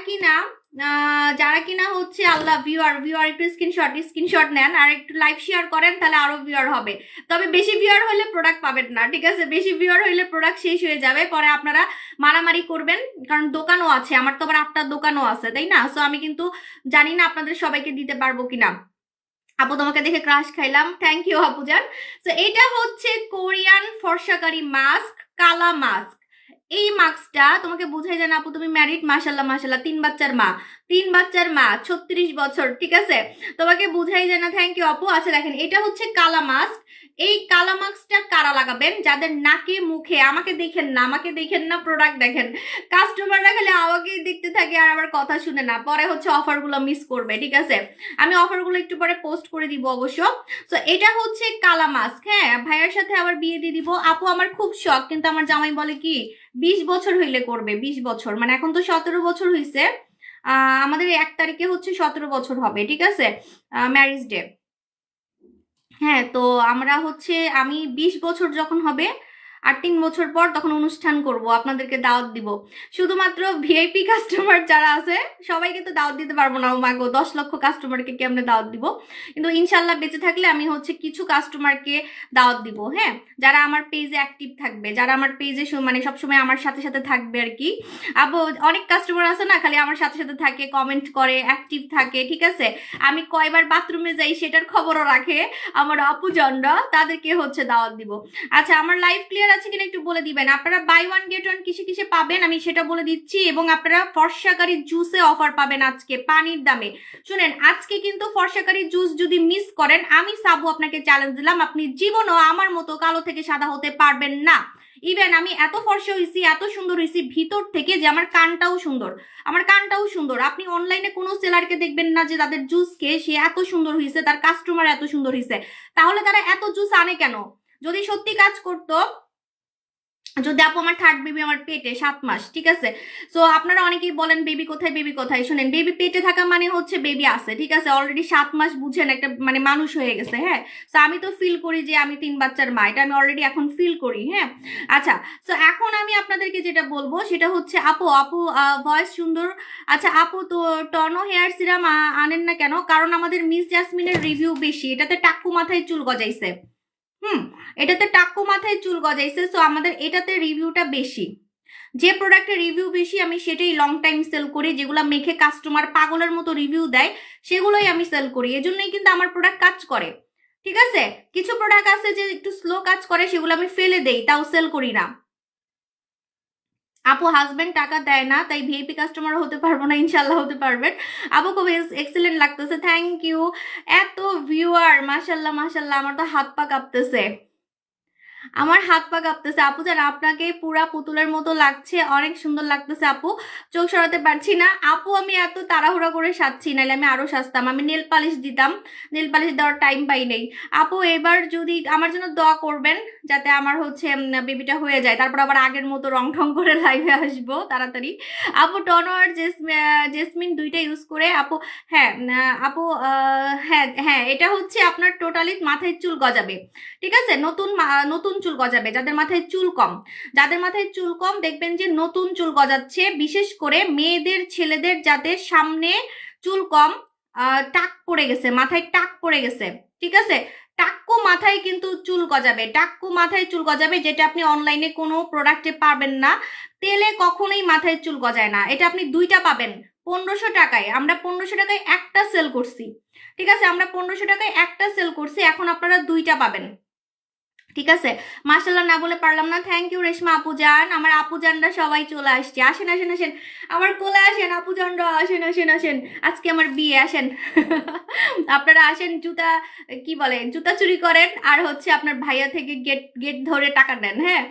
কিনা হচ্ছে আল্লাহ ভিউয়ার একটু স্ক্রিনশট নেন আর একটু লাইভ শেয়ার করেন, তাহলে আরো ভিউয়ার হবে। তবে বেশি ভিউয়ার হলে প্রোডাক্ট পাবেন না, ঠিক আছে, বেশি ভিউয়ার হলে প্রোডাক্ট শেষ হয়ে যাবে, পরে আপনারা মারামারি করবেন, কারণ দোকানও আছে আমার, তো আবার 8টা দোকানও আছে, তাই না। সো আমি কিন্তু জানি না আপনাদের সবাইকে দিতে পারবো কিনা। আপু তোমাকে দেখে ক্রাশ খাইলাম, থ্যাংক ইউ আপু জান। তো এটা হচ্ছে কোরিয়ান ফর্সাকারি মাস্ক, কালা মাস্ক। এই মাস্কটা তোমাকে বুঝাই জানা আপু, তুমি ম্যারিড, মাশাল্লাহ মাশাল্লাহ, 3 বাচ্চার মা 36 বছর, ঠিক আছে, তোমাকে বুঝাই জানা, থ্যাংক ইউ আপু। আচ্ছা দেখেন, এটা হচ্ছে কালা মাস্ক। এই কালা মাস্কটা কারা লাগাবেন? যাদের নাকে মুখে, আমাকে দেখেন না, প্রোডাক্ট দেখেন। কাস্টমাররা খালি আমাকেই দেখতে থাকে আর আবার কথা শুনে না, পরে হচ্ছে অফারগুলো মিস করবে, ঠিক আছে। আমি অফারগুলো একটু পরে পোস্ট করে দিব অবশ্য। তো এটা হচ্ছে কালা মাস্ক, হ্যাঁ, ভাইয়ের সাথে আবার বিয়ে দিয়ে দিব আপু। আমার খুব শখ, কিন্তু আমার জামাই বলে কি 20 বছর হইলে করবে, 20 বছর, মানে এখন তো 17 বছর হইছে, আমাদের 1 তারিখে হচ্ছে 17 বছর হবে, ঠিক আছে, ম্যারেজ ডে। হ্যাঁ, তো আমরা হচ্ছে আমি 20 বছর যখন হবে আর 3 বছর পর তখন অনুষ্ঠান করব, আপনাদেরকে দাওয়াত দিব। শুধুমাত্র ভিআইপি কাস্টমার যারা আছে সবাইকে তো দাওয়াত দিতে পারবো না, ও মাগো 10 লক্ষ কাস্টমারকে কেমনে দাওয়াত দিব। কিন্তু ইনশাল্লাহ বেঁচে থাকলে আমি হচ্ছে কিছু কাস্টমারকে দাওয়াত দিব, হ্যাঁ, যারা আমার পেজে অ্যাক্টিভ থাকবে, যারা আমার পেজে মানে সবসময় আমার সাথে সাথে থাকবে আর কি। আবু অনেক কাস্টমার আছে না, খালি আমার সাথে সাথে থাকে, কমেন্ট করে, অ্যাক্টিভ থাকে, ঠিক আছে, আমি কয়বার বাথরুমে যাই সেটার খবরও রাখে আমার আপুজনরা, তাদেরকে হচ্ছে দাওয়াত দিব। আচ্ছা, আমার লাইভ ক্লিয়ার আছে কিনা একটু বলে দিবেন। আপনারা বাই ওয়ান গেট ওয়ান কিসে কিসে পাবেন আমি সেটা বলে দিচ্ছি, এবং আপনারা ফর্সাকারি জুসে অফার পাবেন আজকে পানির দামে। শুনেন, আজকে কিন্তু ফর্সাকারি জুস যদি মিস করেন, আমি সাবু আপনাকে চ্যালেঞ্জ দিলাম, আপনি জীবনও আমার মতো কালো থেকে সাদা হতে পারবেন না। ইভেন আমি এত ফর্সা হয়েছি, এত সুন্দর হয়েছি ভিতর থেকে, যে আমার কানটাও সুন্দর। আপনি অনলাইনে কোনো সেলারকে দেখবেন না যে তাদের জুস খেয়ে সে এত সুন্দর হয়েছে, তার কাস্টমার এত সুন্দর হয়েছে, তাহলে তারা এত জুস আনে কেন? যদি সত্যি কাজ করতো, যদি আপু আমার 3rd বেবি আমার পেটে 7 মাস, ঠিক আছে। সো আপনারা অনেকেই বলেন বেবি কোথায়, শুনেন, বেবি পেটে থাকা মানে হচ্ছে বেবি আছে, ঠিক আছে, অলরেডি 7 মাস, বুঝেন, একটা মানে মানুষ হয়ে গেছে, হ্যাঁ। সো আমি তো ফিল করি যে আমি 3 বাচ্চার মা, এটা আমি অলরেডি এখন ফিল করি, হ্যাঁ। আচ্ছা, সো এখন আমি আপনাদেরকে যেটা বলবো সেটা হচ্ছে, আপু ভয়েস সুন্দর। আচ্ছা আপু, তো টনো হেয়ার সিরাম আনেন না কেন? কারণ আমাদের মিস জাসমিনের রিভিউ বেশি, এটাতে টাক্কু মাথায় চুল গজাইছে, এটাতে টাক্কু মাথায় চুল গজাইছে, সো আমাদের এটাতে রিভিউটা বেশি। যে প্রোডাক্টের রিভিউ বেশি আমি সেটাই লং টাইম সেল করি, যেগুলো মেখে কাস্টমার পাগলের মতো রিভিউ দেয় সেগুলোই আমি সেল করি, এজন্যই কিন্তু আমার প্রোডাক্ট কাজ করে, ঠিক আছে। কিছু প্রোডাক্ট আছে যে একটু স্লো কাজ করে, সেগুলো আমি ফেলে দেই, তাও সেল করি না। আপু হাজবেন্ড টাকা দেয় না, তাই ভিআইপি কাস্টমার হতে পারবো না, ইনশাল্লাহ হতে পারবেন। আপু খুব এক্সেলেন্ট লাগতেছে, থ্যাংক ইউ। এত ভিউয়ার, মাশাল্লাহ মাশাল্লাহ, আমার তো হাত পা কাঁপতেছে। আমার হাত পা কাঁপতেছে আপু, জান আপনাকে পুরা পুতুলের মতো লাগছে, অনেক সুন্দর লাগতেছে আপু, চোখ সরাতে পারছি না আপু। আমি এত তাড়াহুড়া করে সাজছি, নাহলে আমি আরো সাজতাম, আমি নেল পালিশ দিতাম, নেল পালিশ দেওয়ার টাইম পাই নেই আপু। এবার যদি আমার জন্য দোয়া করবেন, যাতে আমার হচ্ছে বেবিটা হয়ে যায়, তারপর আবার আগের মতো রং ঢং করে লাইভে আসবো তাড়াতাড়ি। আপু টনো আর জেসমিন দুইটা ইউজ করে আপু। হ্যাঁ আপু, হ্যাঁ হ্যাঁ, এটা হচ্ছে আপনার টোটালি মাথায় চুল গজাবে, ঠিক আছে? নতুন নতুন চুল গজাবে, যাদের মাথায় চুল কম, যাদের মাথায় চুল কম দেখবেন যে নতুন চুল গজাচ্ছে, বিশেষ করে মেয়েদের ছেলেদের যাদের সামনে চুল কম, টাক পড়ে গেছে, মাথায় টাক পড়ে গেছে, ঠিক আছে? টাক্কু মাথায় কিন্তু চুল গজাবে, টাক্কু মাথায় চুল গজাবে, যেটা আপনি অনলাইনে কোনো প্রোডাক্টে পাবেন না। তেলে কখনোই মাথায় চুল গজায় না। এটা আপনি দুইটা পাবেন 1500 টাকায়, আমরা 1500 টাকায় একটা সেল করছি, ঠিক আছে? আমরা 1500 টাকায় একটা সেল করছি, এখন আপনারা দুইটা পাবেন, ঠিক আছে? মাশাল্লাহ না বলে পারলাম না। থ্যাংক ইউ রেশমা আপু জান, আমার আপু জানরা সবাই চলে আসছে, আসেন আসেন আসেন, আমার কোলে আসেন আপু জানরা, আসেন আসেন আসেন, আজকে আমার বিয়ে, আসেন আপনারা আসেন, জুতা কি বলে, জুতা চুরি করেন আর হচ্ছে আপনার ভাইয়া থেকে গেট গেট ধরে টাকা নেন। হ্যাঁ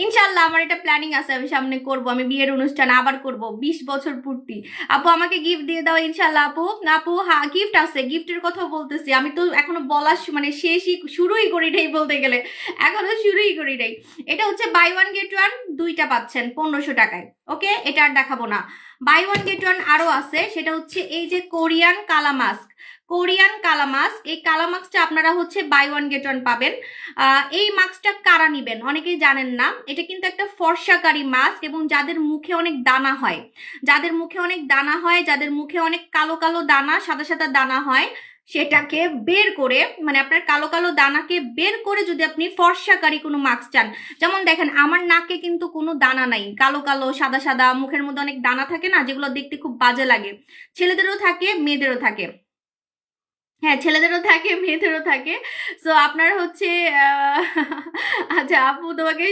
ইনশাল্লাহ আমার এটা প্ল্যানিং আছে, আমি সামনে করব, আমি বিয়ের অনুষ্ঠান আবার করব, 20 বছর পূর্তি। আপু আমাকে গিফট দিয়ে দাও ইনশাল্লাহ আপু। আপু হ্যাঁ গিফট আছে, গিফটের কথা বলতেছি, আমি তো এখনো বলা মানে শেষই শুরুই করি নাই বলতে গেলে, এখনো শুরুই করি নাই। এটা হচ্ছে বাই ওয়ান গেট ওয়ান, দুইটা পাচ্ছেন 1500 টাকায়। ওকে, এটা আর দেখাবো না। বাই ওয়ান গেট ওয়ান আরো আছে, সেটা হচ্ছে এই যে কোরিয়ান কালা মাস্ক, কোরিয়ান কালা মাস্ক, এই কালা মাস্কটা আপনারা হচ্ছে বাই ওয়ান গেট ওয়ান পাবেন। এই মাস্কটা কারা নিবেন অনেকেই জানেন না, এটা কিন্তু একটা ফর্সাকারী মাস্ক, এবং যাদের মুখে অনেক দানা হয়, যাদের মুখে অনেক দানা হয়, যাদের মুখে অনেক কালো কালো দানা, সাদা সাদা দানা হয়, সেটাকে বের করে, মানে আপনার কালো কালো দানাকে বের করে যদি আপনি ফর্সাকারী কোনো মাস্ক চান, যেমন দেখেন আমার নাকে কিন্তু কোনো দানা নাই, কালো কালো সাদা সাদা, মুখের মধ্যে অনেক দানা থাকে না, যেগুলো দেখতে খুব বাজে লাগে, ছেলেদেরও থাকে মেয়েদেরও থাকে, হ্যাঁ ছেলেদেরও থাকে মেয়েদেরও থাকে। সো আপনার হচ্ছে আচ্ছা আপু তোমাকে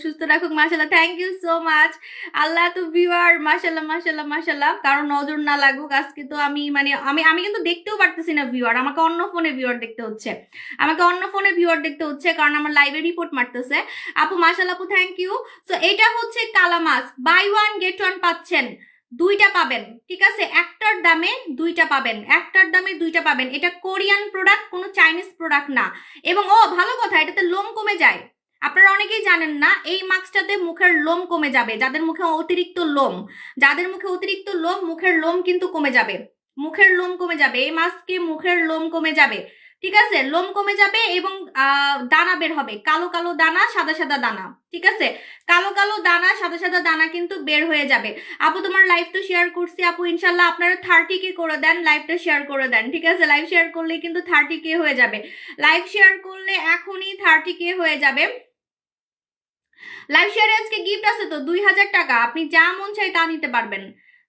সুস্থ রাখুক, মাশাল্লাহ, থ্যাংক ইউ সো মাচ। আল্লাহ তো ভিউয়ার, মাশাল্লাহ মাশাল্লাহ মাশাল্লাহ, কারণ নজর না লাগুক আজকে তো আমি মানে আমি আমি কিন্তু দেখতেও পারতেছি না ভিউয়ার, আমাকে অন্য ফোনে ভিউয়ার দেখতে হচ্ছে, আমাকে অন্য ফোনে ভিউয়ার দেখতে হচ্ছে, কারণ আমার লাইভে রিপোর্ট মারতেছে। আপু মাশাল্লাহ আপু, থ্যাংক ইউ। সো এটা হচ্ছে কালা mask, buy one get one পাচ্ছেন, দুইটা পাবেন, ঠিক আছে? একটার দামে দুইটা পাবেন, একটার দামে দুইটা পাবেন। এটা কোরিয়ান প্রোডাক্ট, কোনো চাইনিজ প্রোডাক্ট না। এবং ও ভালো কথা, এটাতে লোম কমে যায়, আপনারা অনেকেই জানেন না, এই মাস্কটাতে মুখের লোম কমে যাবে, যাদের মুখে অতিরিক্ত লোম, যাদের মুখে অতিরিক্ত লোম, মুখের লোম কিন্তু কমে যাবে, মুখের লোম কমে যাবে, এই মাস্কে মুখের লোম কমে যাবে, ঠিক আছে? লোম কমে যাবে, এবং দানা বের হবে, কালো কালো দানা সাদা সাদা দানা, ঠিক আছে? কালো কালো দানা সাদা সাদা দানা কিন্তু বের হয়ে যাবে। আপু তোমার লাইভ তো শেয়ার করছি আপু, ইনশাল্লাহ আপনারা 30K করে দেন, লাইভটা শেয়ার করে দেন, ঠিক আছে? লাইভ শেয়ার করলে কিন্তু 30K হয়ে যাবে, লাইভ শেয়ার করলে এখনই 30K হয়ে যাবে। লাইভ শেয়ারে আজকে গিফট আছে তো 2000 টাকা, আপনি যা মন চাই তা নিতে পারবেন,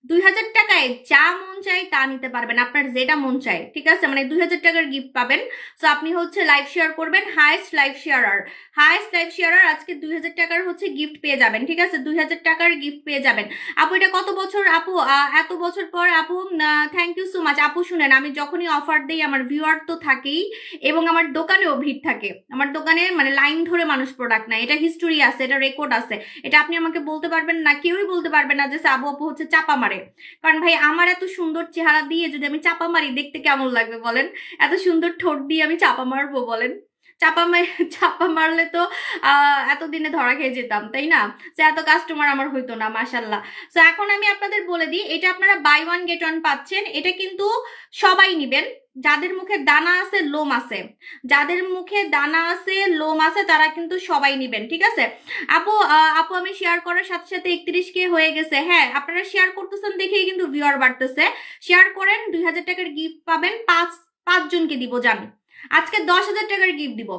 2000 টাকায় যা মন চাই তা নিতে পারবেন, আপনার যেটা মন চায়, ঠিক আছে? মানে 2000 টাকার গিফট পাবেন। সো আপনি হচ্ছে লাইভ শেয়ার করবেন, হাইয়েস্ট লাইভ শেয়ারার, হাইয়েস্ট লাইভ শেয়ারার আজকে 2000 টাকার হচ্ছে গিফট পেয়ে যাবেন, ঠিক আছে? 2000 টাকার গিফট পেয়ে যাবেন। আপু এটা কত বছর আপু, এত বছর পর আপু, থ্যাংক ইউ সো মাচ আপু। শুনেন, আমি যখনই অফার দিই আমার ভিউয়ার তো থাকেই, এবং আমার দোকানেও ভিড় থাকে, আমার দোকানে মানে লাইন ধরে মানুষ প্রোডাক্ট নেয়, এটা হিস্টোরি আছে, এটা রেকর্ড আছে, এটা আপনি আমাকে বলতে পারবেন না, কেউই বলতে পারবে না যে আবু আপু হচ্ছে চাপা মারে। কারণ ভাই আমার এত সুন্দর চেহারা দিয়ে যদি আমি চাপা মারি, দেখতে কেমন লাগবে বলেন? এত সুন্দর ঠোঁট দিয়ে আমি চাপা মারবো বলেন? চাপা মারলে তো এতদিনে ধরা খেয়ে যেতাম, তাই না? সে এত কাস্টমার আমার হইতো না, মাশাল্লাহ। তো এখন আমি আপনাদের বলে দিই, এটা আপনারা বাই ওয়ান গেট ওয়ান পাচ্ছেন, এটা কিন্তু সবাই নিবেন, যাদের মুখে দানা আছে লোম আছে, যাদের মুখে দানা আছে লোম আছে তারা কিন্তু সবাই নিবেন, ঠিক আছে? আপু আপু আমি শেয়ার করার সাথে সাথে 31K হয়ে গেছে। হ্যাঁ আপনারা শেয়ার করতেছেন দেখেই কিন্তু ভিউয়ার বাড়তেছে, শেয়ার করেন, 2000 টাকার গিফট পাবেন, পাঁচজনকে দিব, জান আজকে 10,000 টাকার গিফট দিব।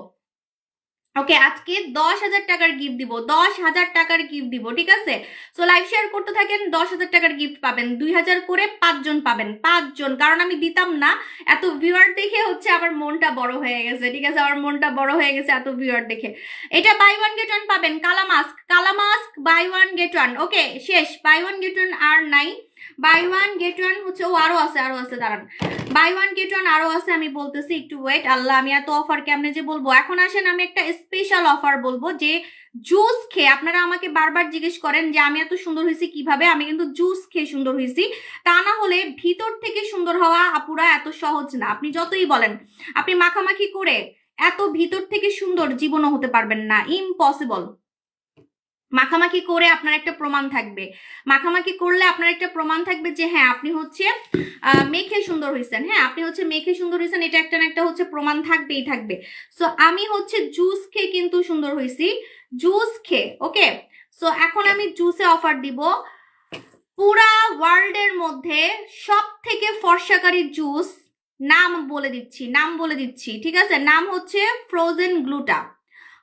ওকে আজকে 10,000 টাকার গিফট দিব, 10,000 টাকার গিফট দিব, ঠিক আছে? সো লাইভ শেয়ার করতে থাকেন, 10,000 টাকার গিফট পাবেন, 2000 করে 5 জন পাবেন, 5 জন, কারণ আমি দিতাম না, এত ভিউয়ার দেখে হচ্ছে আমার মনটা বড় হয়ে গেছে, ঠিক আছে? আমার মনটা বড় হয়ে গেছে এত ভিউয়ার দেখে। এটা বাই ওয়ান গেট ওয়ান পাবেন, কালা মাস্ক, কালা mask buy one get one. Okay শেষ, বাই ওয়ান গেট ওয়ান আর নাই, বাই ওয়ান গেট ওয়ান হচ্ছে, ও আরো আছে দাঁড়ান, বাই ওয়ান গেট ওয়ান আরো আছে, আমি বলতেছি একটু ওয়েট। আল্লাহ, আমি এত অফার কেমনে যে বলবো। এখন আসেন আমি একটা স্পেশাল অফার বলবো, যে জুস খেয়ে আপনারা আমাকে বারবার জিজ্ঞেস করেন যে আমি এত সুন্দর হয়েছি কিভাবে। আমি কিন্তু জুস খেয়ে সুন্দর হয়েছি, তা না হলে ভিতর থেকে সুন্দর হওয়া আপুরা এত সহজ না। আপনি যতই বলেন, আপনি মাখামাখি করে এত ভিতর থেকে সুন্দর জীবনও হতে পারবেন না, ইম্পসিবল। মাখামাখি করে আপনার একটা প্রমাণ থাকবে, মাখামাখি করলে আপনার একটা প্রমাণ থাকবে যে হ্যাঁ আপনি হচ্ছে মেখে সুন্দর হয়েছেন, হ্যাঁ আপনি হচ্ছে মেখে সুন্দর হয়েছেন, এটা একটা না একটা হচ্ছে প্রমাণ থাকবেই থাকবে। সো আমি হচ্ছে জুস খেয়ে কিন্তু সুন্দর হয়েছি, জুস খেয়ে। ওকে, সো এখন আমি জুসে অফার দিব। পুরা ওয়ার্ল্ডের মধ্যে সব থেকে ফর্সাকারী জুস, নাম বলে দিচ্ছি, নাম বলে দিচ্ছি, ঠিক আছে? নাম হচ্ছে ফ্রোজেন গ্লুটা।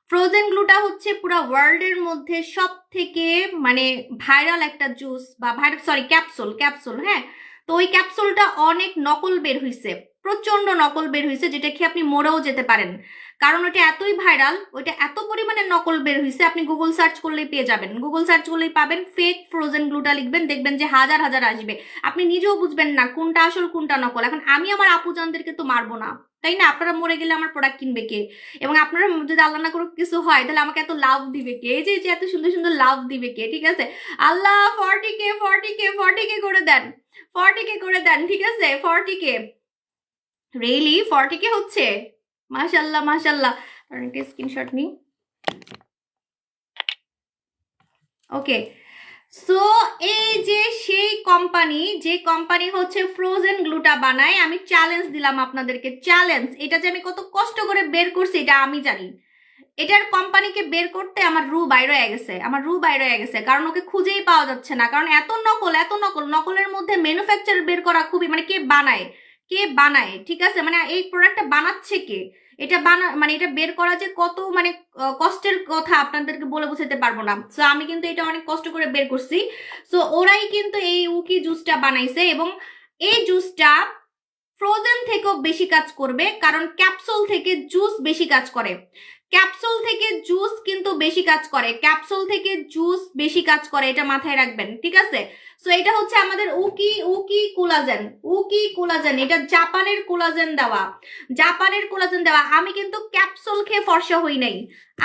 ফ্রোজেন গ্লুটা হচ্ছে পুরা ওয়ার্ল্ডের মধ্যে সব থেকে মানে ভাইরাল একটা জুস, বা ভাইরাল সরি ক্যাপসুল, ক্যাপসুল, হ্যাঁ। তো ওই ক্যাপসুলটা অনেক নকল বের হয়েছে, প্রচন্ড নকল বের হয়েছে, যেটা খেয়ে আপনি মরেও যেতে পারেন। কারণ ওটা এতই ভাইরাল, ওইটা এত পরিমাণে নকল বের হয়েছে, আপনি গুগল সার্চ করলেই পেয়ে যাবেন, গুগল সার্চ করলেই পাবেন। ফেক ফ্রোজেন গ্লুটা লিখবেন, দেখবেন যে হাজার হাজার আসবে, আপনি নিজেও বুঝবেন না কোনটা আসল কোনটা নকল। এখন আমি আমার আপুজানদেরকে তো মারবো না, তাই না? আপনারা মরে গেলে আমার প্রোডাক্ট কিনবে কে? এবং আপনারা যদি আল্লাহ না করুক কিছু হয়, তাহলে আমাকে এত লাভ দিবে কে? এই যে এত সুন্দর সুন্দর লাভ দিবে কে? ঠিক আছে, আল্লাহ 40K 40K 40K করে দেন, 40K করে দেন, ঠিক আছে? 40K, রিয়েলি 40K হচ্ছে? মাশাল্লাহ মাশাল্লাহ, একটা স্ক্রিনশট নিই। ওকে, সো এই যে সেই কোম্পানি, যে কোম্পানি হচ্ছে ফ্রোজেন গ্লুটা বানায়, আমি চ্যালেঞ্জ দিলাম আপনাদেরকে, চ্যালেঞ্জ। এটা যে আমি কত কষ্ট করে বের করছি এটা আমি জানি। এটার কোম্পানিকে বের করতে আমার রু বাইরে হয়ে গেছে, আমার রু বাইরে হয়ে গেছে, কারণ ওকে খুঁজেই পাওয়া যাচ্ছে না। কারণ এত নকল, এত নকল, নকলের মধ্যে ম্যানুফ্যাকচার বের করা খুবই, মানে কে বানায়, কে বানায়, ঠিক আছে? মানে এই প্রোডাক্টটা বানাচ্ছে কে, এটা মানে এটা বের করা যে কত মানে কষ্টের কথা আপনাদেরকে বলে বোঝাতে পারবো না। সো আমি কিন্তু এটা অনেক কষ্ট করে বের করছি। সো ওরাই কিন্তু এই উকি জুসটা বানাইছে, এবং এই জুসটা ফ্রোজেন থেকেও বেশি কাজ করবে, কারণ ক্যাপসুল থেকে জুস বেশি কাজ করে, ক্যাপসুল থেকে জুস কিন্তু বেশি কাজ করে, ক্যাপসুল থেকে জুস বেশি কাজ করে, এটা মাথায় রাখবেন, ঠিক আছে? সো এটা হচ্ছে আমাদের উকি উকি কোলাজেন, উকি কোলাজেন, এটা জাপানের কোলাজেন দেওয়া, জাপানের কোলাজেন দেওয়া। আমি কিন্তু ক্যাপসুল খেয়ে ফর্সা হই নাই,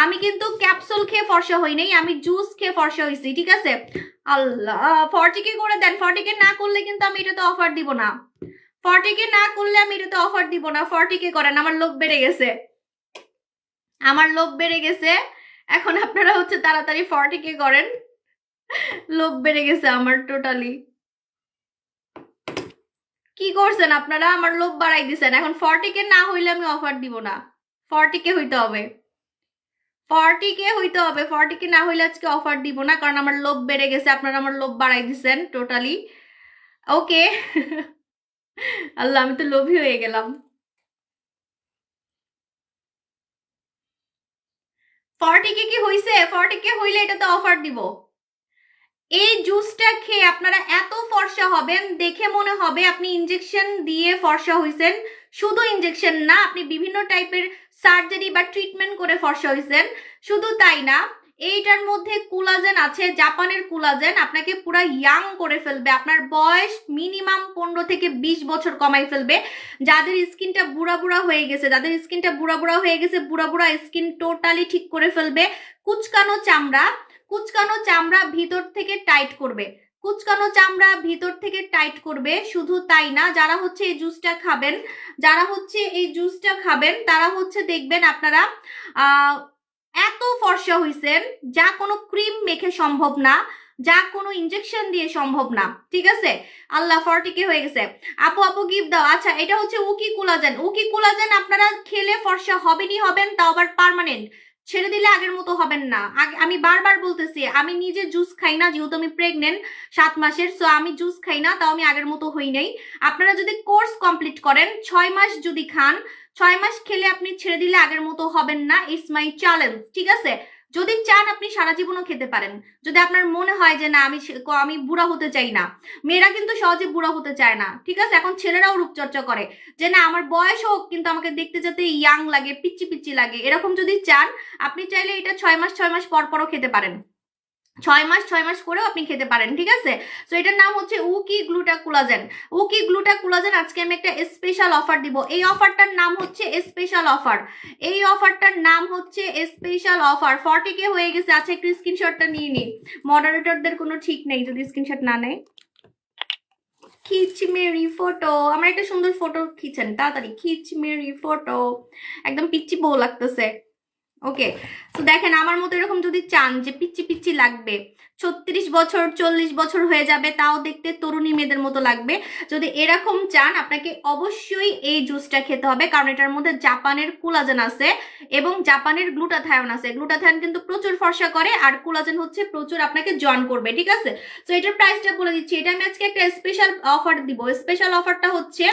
আমি কিন্তু ক্যাপসুল খেয়ে ফর্সা হই নাই, আমি জুস খেয়ে ফর্সা হইছি, ঠিক আছে? আল্লাহ, 40K করে দেন, 40K না করলে কিন্তু আমি এটাতে অফার দিব না, 40K না করলে আমি এটাতে অফার দিব না। 40K করেন, আমার লোভ বেড়ে গেছে, আমার লোভ বেড়ে গেছে। এখন আপনারা হচ্ছে তাড়াতাড়ি 40K করেন, লোভ বেড়ে গেছে আমার টোটালি। কি করছেন আপনারা? আমার লোভ বাড়াই দিছেন। এখন 40K না হইলে আমি অফার দিব না, 40K হইতে হবে, 40K হইতে হবে, 40K না হইলে আজকে অফার দিব না, কারণ আমার লোভ বেড়ে গেছে, আপনারা আমার লোভ বাড়াই দিছেন টোটালি। ওকে, আল্লাহ, আমি তো লোভী হয়ে গেলাম। 40K কি হইছে? 40K হইলে এটাতে অফার দিব। এই জুসটা খেয়ে আপনারা এত ফর্সা হবেন, দেখে মনে হবে আপনি ইনজেকশন দিয়ে ফর্সা হইছেন। শুধু ইনজেকশন না, আপনি বিভিন্ন টাইপের সার্জারি বা ট্রিটমেন্ট করে ফর্সা হইছেন। শুধু তাই না, এইটার মধ্যে কোলাজেন আছে, জাপানের কোলাজেন, আপনাকে পুরো ইয়াং করে ফেলবে, আপনার বয়স মিনিমাম 15 থেকে 20 বছর কমাই ফেলবে। যাদের স্কিনটা বুড়া বুড়া হয়ে গেছে, যাদের স্কিনটা বুড়া বুড়া হয়ে গেছে, বুড়া বুড়া স্কিন টোটালি ঠিক করে ফেলবে। কুচকানো চামড়া, কুচকানো চামড়া ভিতর থেকে টাইট করবে, কুচকানো চামড়া ভিতর থেকে টাইট করবে। শুধু তাই না, যারা হচ্ছে এই জুসটা খাবেন, যারা হচ্ছে এই জুসটা খাবেন, তারা হচ্ছে দেখবেন আপনারা এত ফর্সা হইছেন, যা কোনো ক্রিম মেখে সম্ভব না, যা কোনো ইনজেকশন দিয়ে সম্ভব না, ঠিক আছে? আল্লাহ, 40K হয়ে গেছে। আপু আপু গিফট দাও। আচ্ছা, এটা হচ্ছে উকি কোলাজেন, উকি কোলাজেন আপনারা খেলে ফর্সা হবেনই হবেন, তাও আবার পার্মানেন্ট, ছেড়ে দিলে আগের মতো হবেন না। আমি বারবার বলতেছি, আমি নিজে জুস খাই না, যেহেতু আমি প্রেগনেন্ট 7 মাসের, সো আমি জুস খাই না, তাও আমি আগের মতো হই নাই। আপনারা যদি কোর্স কমপ্লিট করেন, 6 মাস যদি খান, 6 মাস খেলে আপনি ছেড়ে দিলে আগের মতো হবেন না। ইটস মাই চ্যালেঞ্জ, ঠিক আছে? যদি চান আপনি সারা জীবনও খেতে পারেন, যদি আপনার মনে হয় যে না আমি বুড়া হতে চাই না। মেয়েরা কিন্তু সহজে বুড়া হতে চায় না, ঠিক আছে? এখন ছেলেরাও রূপচর্চা করে, যে না আমার বয়স হোক কিন্তু আমাকে দেখতে যাতে ইয়াং লাগে, পিচ্চি পিচ্চি লাগে, এরকম যদি চান, আপনি চাইলে এটা 6 মাস 6 মাস পর পরও খেতে পারেন, ছয় মাস করেও আপনি খেতে পারেন, ঠিক আছে। তো এটার নাম হচ্ছে উকি গ্লুটা কোলাজেন। উকি গ্লুটা কোলাজেন আজকে আমি একটা স্পেশাল অফার দিব। এই অফারটার নাম হচ্ছে স্পেশাল অফার। এই অফারটার নাম হচ্ছে স্পেশাল অফার। 40K হয়ে গেছে। আচ্ছা একটু স্ক্রিনশটটা নিয়ে নি, মডারেটরদের কোনো ঠিক নেই যদি স্ক্রিনশট না নেয়। খিচ মেরি ফটো, আমার একটা সুন্দর ফটো খিচেন তাড়াতাড়ি, খিচ মেরি ফটো। একদম পিচ্চি বউ লাগতেছে। ওকে, তো দেখেন আমার মতো এরকম যদি চান যে পিচ্চি পিচ্চি লাগবে, 36 বছর 40 বছর হয়ে যাবে তাও দেখতে তরুণী মেয়েদের মতো লাগবে, যদি এরকম চান আপনাকে অবশ্যই এই জুসটা খেতে হবে, কারণ এটার মধ্যে জাপানের কোলাজেন আছে এবং জাপানের গ্লুটাথায়ন আছে। গ্লুটাথায়ন কিন্তু প্রচুর ফর্সা করে আর কোলাজেন হচ্ছে প্রচুর আপনাকে জয়েন করবে, ঠিক আছে। তো এটার প্রাইসটা বলে দিচ্ছি, এটা আমি আজকে একটা স্পেশাল অফার দিব। স্পেশাল অফারটা হচ্ছে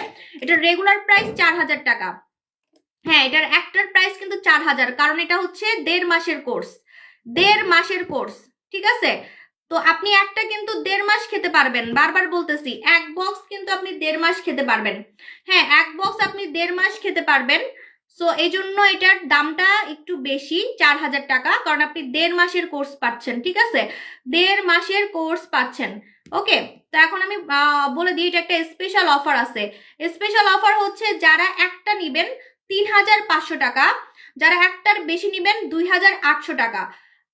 এটার রেগুলার প্রাইস 4000 টাকা। হ্যাঁ, এটার একটার প্রাইস কিন্তু 4000, কারণ এটা হচ্ছে 1.5 মাসের কোর্স, 1.5 মাসের কোর্স, ঠিক আছে। তো আপনি একটা কিন্তু 1.5 মাস খেতে পারবেন, বারবার বলতেছি এক বক্স কিন্তু আপনি 1.5 মাস খেতে পারবেন। হ্যাঁ, এক বক্স আপনি 1.5 মাস খেতে পারবেন। সো এই জন্য এটার দামটা একটু বেশি, 4000 টাকা, কারণ আপনি 1.5 মাসের কোর্স পাচ্ছেন, ঠিক আছে। 1.5 মাসের কোর্স পাচ্ছেন। ওকে, তো এখন আমি বলে দিই এটা একটা স্পেশাল অফার আছে। স্পেশাল অফার হচ্ছে যারা একটা নিবেন 3500 টাকা, যারা একটার বেশি নিবেন 2800 টাকা।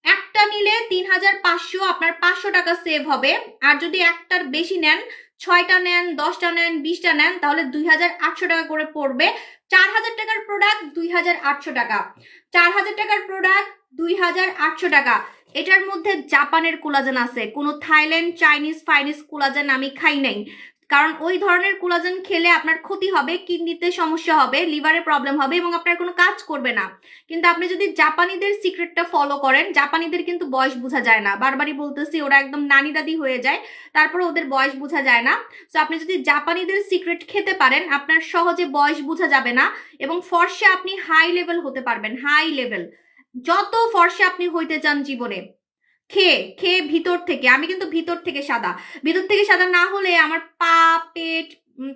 একটা নিলে 3500, আপনার 500 টাকা সেভ হবে। আর যদি একটার বেশি নেন, 6টা নেন, 10টা নেন, 20টা নেন, তাহলে 2800 টাকা করে পড়বে। 4000 টাকার প্রোডাক্ট 2800 টাকা, 4000 টাকার প্রোডাক্ট 2800 টাকা। এটার মধ্যে জাপানের কোলাজেন আছে, কোনো থাইল্যান্ড চাইনিজ ফাইনিজ কোলাজেন আমি খাই নাই, কারণ ওই ধরনের কোলাজেন খেলে আপনার ক্ষতি হবে, কিডনিতে সমস্যা হবে, লিভারে প্রবলেম হবে এবং আপনার কোনো কাজ করবে না। কিন্তু আপনি যদি জাপানিদের সিক্রেটটা ফলো করেন, জাপানিদের কিন্তু বয়স বোঝা যায় না, বারবারই বলতেছি, ওরা একদম নানি দাদি হয়ে যায়, তারপরে ওদের বয়স বোঝা যায় না। তো আপনি যদি জাপানিদের সিক্রেট খেতে পারেন, আপনার সহজে বয়স বোঝা যাবে না এবং ফর্সা আপনি হাই লেভেল হতে পারবেন, হাই লেভেল। যত ফর্সা আপনি হইতে চান জীবনে, খেয়ে খেয়ে ভিতর থেকে, আমি কিন্তু ভিতর থেকে সাদা, ভিতর থেকে সাদা না হলে আমার পা, পেট,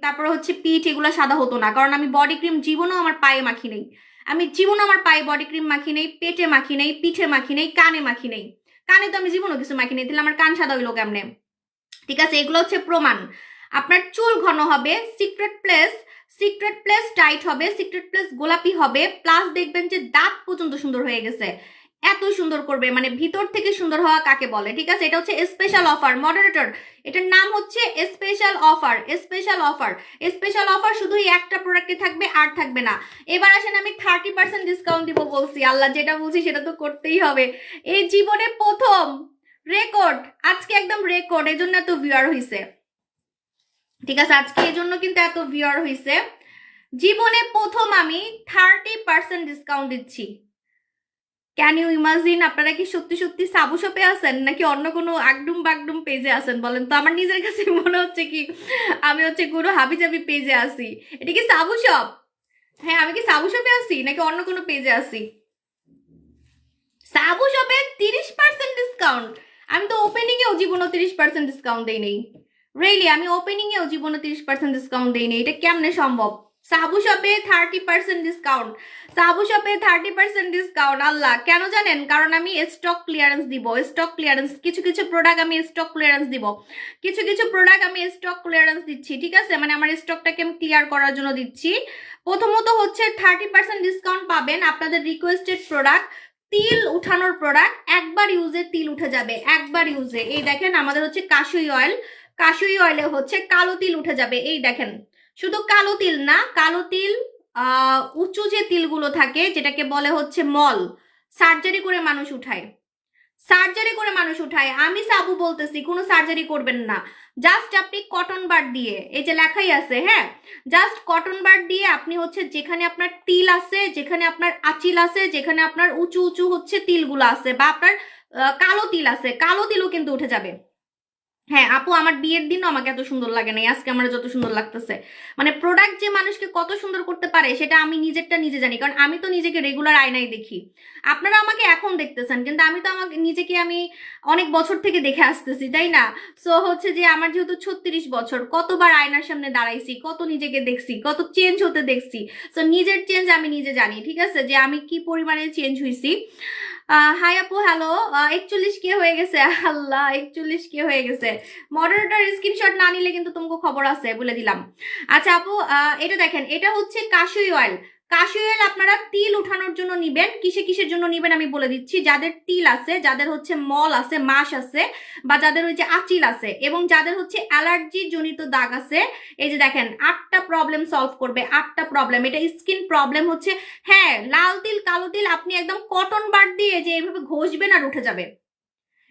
তারপরে হচ্ছে পিঠ, এগুলো সাদা হতো না, কারণ আমি বডি ক্রিম জীবনও আমার পায়ে মাখি নেই, আমি জীবনও আমার পায়ে বডি ক্রিম মাখি নেই, পেটে মাখি নেই, পিঠে মাখি নেই, কানে মাখি নেই, কানে তো আমি জীবনও কিছু মাখি নেই, তাহলে আমার কান সাদা হইলো কেমনে, ঠিক আছে। এগুলো হচ্ছে প্রমাণ। আপনার চুল ঘন হবে, সিক্রেট প্লেস টাইট হবে, সিক্রেট প্লেস গোলাপি হবে, প্লাস দেখবেন যে দাঁত পর্যন্ত সুন্দর হয়ে গেছে, এত সুন্দর করবে, মানে ভিতর থেকে সুন্দর হওয়া কাকে বলে, ঠিক আছে। এটা হচ্ছে স্পেশাল অফার মডারেটর, এটার নাম হচ্ছে special offer. Special offer, special offer শুধু একটা প্রোডাক্টে থাকবে আর থাকবে না। এবার আসেন আমি 30% ডিসকাউন্ট দিব বলছি, আল্লাহ যেটা বলছি সেটা তো করতেই হবে। এই জীবনে প্রথম রেকর্ড, আজকে একদম রেকর্ড, এই জন্য এত ভিউয়ার হয়েছে, ঠিক আছে। আজকে এই জন্য কিন্তু এত ভিউয়ার হয়েছে। জীবনে প্রথম আমি 30% ডিসকাউন্ট দিচ্ছি। Can you imagine? আপনারা কি সত্যি সত্যি সাবু শপে আছেন নাকি অন্য কোনো আগডুম বাগডুম পেজে আছেন বলেন তো? আমার নিজের কাছে মনে হচ্ছে কি আমি হচ্ছে কোনো হাবিজাবি পেজে আছি। এটা কি সাবু শপ? হ্যাঁ, আমি কি সাবু শপে আছি নাকি অন্য কোনো পেজে আছি? সাবু শপে 30% ডিসকাউন্ট? আমি তো ওপেনিং এও জীবনে 30% ডিসকাউন্ট দেই নেই। রিয়েলি আমি ওপেনিং এও জীবনে 30% ডিসকাউন্ট দেই নেই। এটা কেমনে সম্ভব? সাবু শপে 30% ডিসকাউন্ট, সাবু শপে 30% ডিসকাউন্ট। আল্লাহ, কেন জানেন? কারণ আমি স্টক ক্লিয়ারেন্স দিব, স্টক ক্লিয়ারেন্স। কিছু কিছু প্রোডাক্ট আমি স্টক ক্লিয়ারেন্স দিব, কিছু কিছু প্রোডাক্ট আমি স্টক ক্লিয়ারেন্স দিচ্ছি, ঠিক আছে। মানে আমার স্টকটাকে আমি ক্লিয়ার করার জন্য দিচ্ছি। প্রথমত হচ্ছে 30% ডিসকাউন্ট পাবেন আপনাদের রিকোয়েস্টেড প্রোডাক্ট, তিল উঠানোর প্রোডাক্ট, একবার ইউজে তিল উঠে যাবে, একবার ইউজে। এই দেখেন আমাদের হচ্ছে কাশুই অয়েল, কাশুই অয়েলে হচ্ছে কালো তিল উঠে যাবে। এই দেখেন, শুধু কালো তিল না, কালো তিল, উঁচু যে তিলগুলো থাকে যেটাকে বলে হচ্ছে মল, সার্জারি করে মানুষ উঠায়, সার্জারি করে মানুষ উঠায়। আমি সাবু বলতেছি, কোনো সার্জারি করবেন না, জাস্ট আপনি কটন বার দিয়ে, এই যে লেখাই আছে, হ্যাঁ, জাস্ট কটন বার দিয়ে আপনি হচ্ছে যেখানে আপনার তিল আছে, যেখানে আপনার আঁচিল আছে, যেখানে আপনার উঁচু উঁচু হচ্ছে তিলগুলো আছে, বা আপনার কালো তিল আছে, কালো তিলও কিন্তু উঠে যাবে। হ্যাঁ আপু, আমার বিয়ের দিনও আমাকে এত সুন্দর লাগে না, আজকে আমার যত সুন্দর লাগতেছে। মানে প্রোডাক্ট যে মানুষকে কত সুন্দর করতে পারে সেটা আমি নিজেরটা নিজে জানি, কারণ আমি তো নিজেকে রেগুলার আয়নায় দেখি। আপনারা আমাকে এখন দেখতেছেন, কিন্তু আমি তো আমাকে নিজেকে আমি অনেক বছর থেকে দেখে আসতেছি, তাই না? সো হচ্ছে যে আমার যেহেতু 36 বছর, কতবার আয়নার সামনে দাঁড়াইছি, কত নিজেকে দেখছি, কত চেঞ্জ হতে দেখছি। সো নিজের চেঞ্জ আমি নিজে জানি, ঠিক আছে, যে আমি কি পরিমাণে চেঞ্জ হয়েছি। হাই আপু, হ্যালো। 41K হয়ে গেছে। আল্লাহ, 41K হয়ে গেছে। মডারেটর স্ক্রিনশট না নিলে কিন্তু তোমাকে খবর আছে, বলে দিলাম। আচ্ছা আপু, এটা দেখেন, এটা হচ্ছে কাশি অয়েল। কাশি অয়েল আপনারা তিল উঠানোর জন্য নিবেন। কিসের জন্য নিবেন আমি বলে দিচ্ছি। যাদের তিল আছে, যাদের হচ্ছে মল আছে, মাস আছে, বা যাদের ওই যে আচিল আছে, এবং যাদের হচ্ছে অ্যালার্জি জনিত দাগ আছে, এই যে দেখেন 8টা প্রবলেম সলভ করবে। 8টা প্রবলেম। এটা স্কিন প্রবলেম হচ্ছে, হ্যাঁ, লাল তিল কালো তিল আপনি একদম কটন বার দিয়ে যে এইভাবে ঘষবেন আর উঠে যাবে।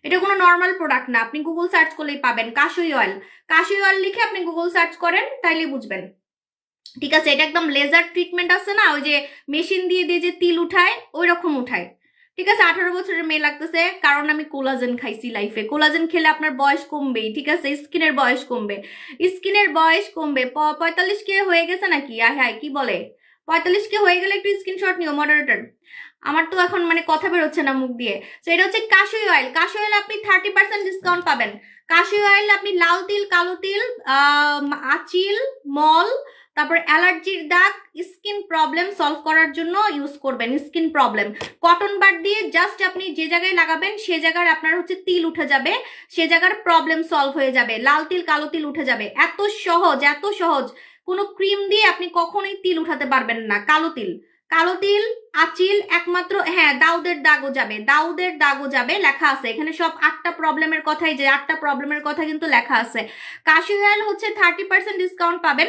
এটা কোনো নর্মাল প্রোডাক্ট না। আপনি গুগল সার্চ করলেই পাবেন কাশি অয়েল। কাশি অয়েল লিখে আপনি গুগল সার্চ করেন, তাইলে বুঝবেন। ঠিক আছে, এটা একদম লেজার ট্রিটমেন্ট আছে না, ওই যে মেশিন দিয়ে দিয়ে যে তিল উঠায়, ওই রকম উঠায়। ঠিক আছে, 18 বছরের মেয়ে লাগতেছে, কারণ আমি কোলাজেন খাইছি লাইফে। কোলাজেন খেলে আপনার বয়স কমবেই। ঠিক আছে, স্কিনের বয়স কমবে, স্কিনের বয়স কমবে। 45K হয়ে গেছে নাকি? হ্যাঁ, কি বলে? 45K হয়ে গেলে একটু স্ক্রিনশট নিও মডারেটর। আমার তো এখন মানে কথা বেরোচ্ছে না মুখ দিয়ে। তো এটা হচ্ছে কাশি অয়েল। কাশি অয়েল আপনি 30% ডিসকাউন্ট পাবেন। কাশি অয়েল আপনি লাল তিল, কালো তিল, আচিল, মল, তারপর অ্যালার্জির দাগ, স্কিন প্রবলেম সলভ করার জন্য ইউজ করবেন। স্কিন প্রবলেম কটন বার দিয়ে জাস্ট আপনি যে জায়গায় লাগাবেন সে জায়গার আপনার হচ্ছে তিল উঠে যাবে, সে জায়গার প্রবলেম সলভ হয়ে যাবে, লাল তিল কালো তিল উঠে যাবে। এত সহজ, এত সহজ। কোনো ক্রিম দিয়ে আপনি কখনোই তিল উঠাতে পারবেন না। কালো তিল, কালো তিল, আচিল, একমাত্র হ্যাঁ দাউদের দাগও যাবে, দাউদের দাগও যাবে, লেখা আছে এখানে সব 8টা প্রবলেমের কথাই, যে 8টা প্রবলেমের কথা কিন্তু লেখা আছে। কাশি অয়েল হচ্ছে 30% ডিসকাউন্ট পাবেন।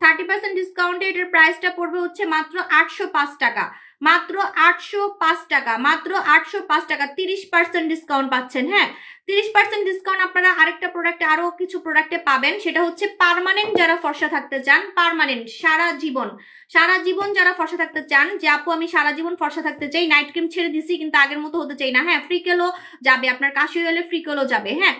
30% ডিসকাউন্টে এটার প্রাইসটা পড়বে হচ্ছে মাত্র 805 টাকা। মাত্র 805 টাকা, মাত্র 805 টাকা। 30% ডিসকাউন্ট পাচ্ছেন। হ্যাঁ, 30% ডিসকাউন্ট আপনারা আরেকটা প্রোডাক্টে, আরো কিছু প্রোডাক্টে পাবেন। সেটা হচ্ছে পার্মানেন্ট, যারা ফর্সা থাকতে চান, পার্মানেন্ট সারা জীবন, সারা জীবন যারা ফর্সা থাকতে চান, যে আপু আমি সারা জীবন ফর্সা থাকতে চাই, নাইট ক্রিম ছেড়ে দিছি কিন্তু আগের মতো হতে চাই না। হ্যাঁ, ফ্রিকেলও যাবে, আপনার কাশি অয়েলে ফ্রিকেলও যাবে। হ্যাঁ,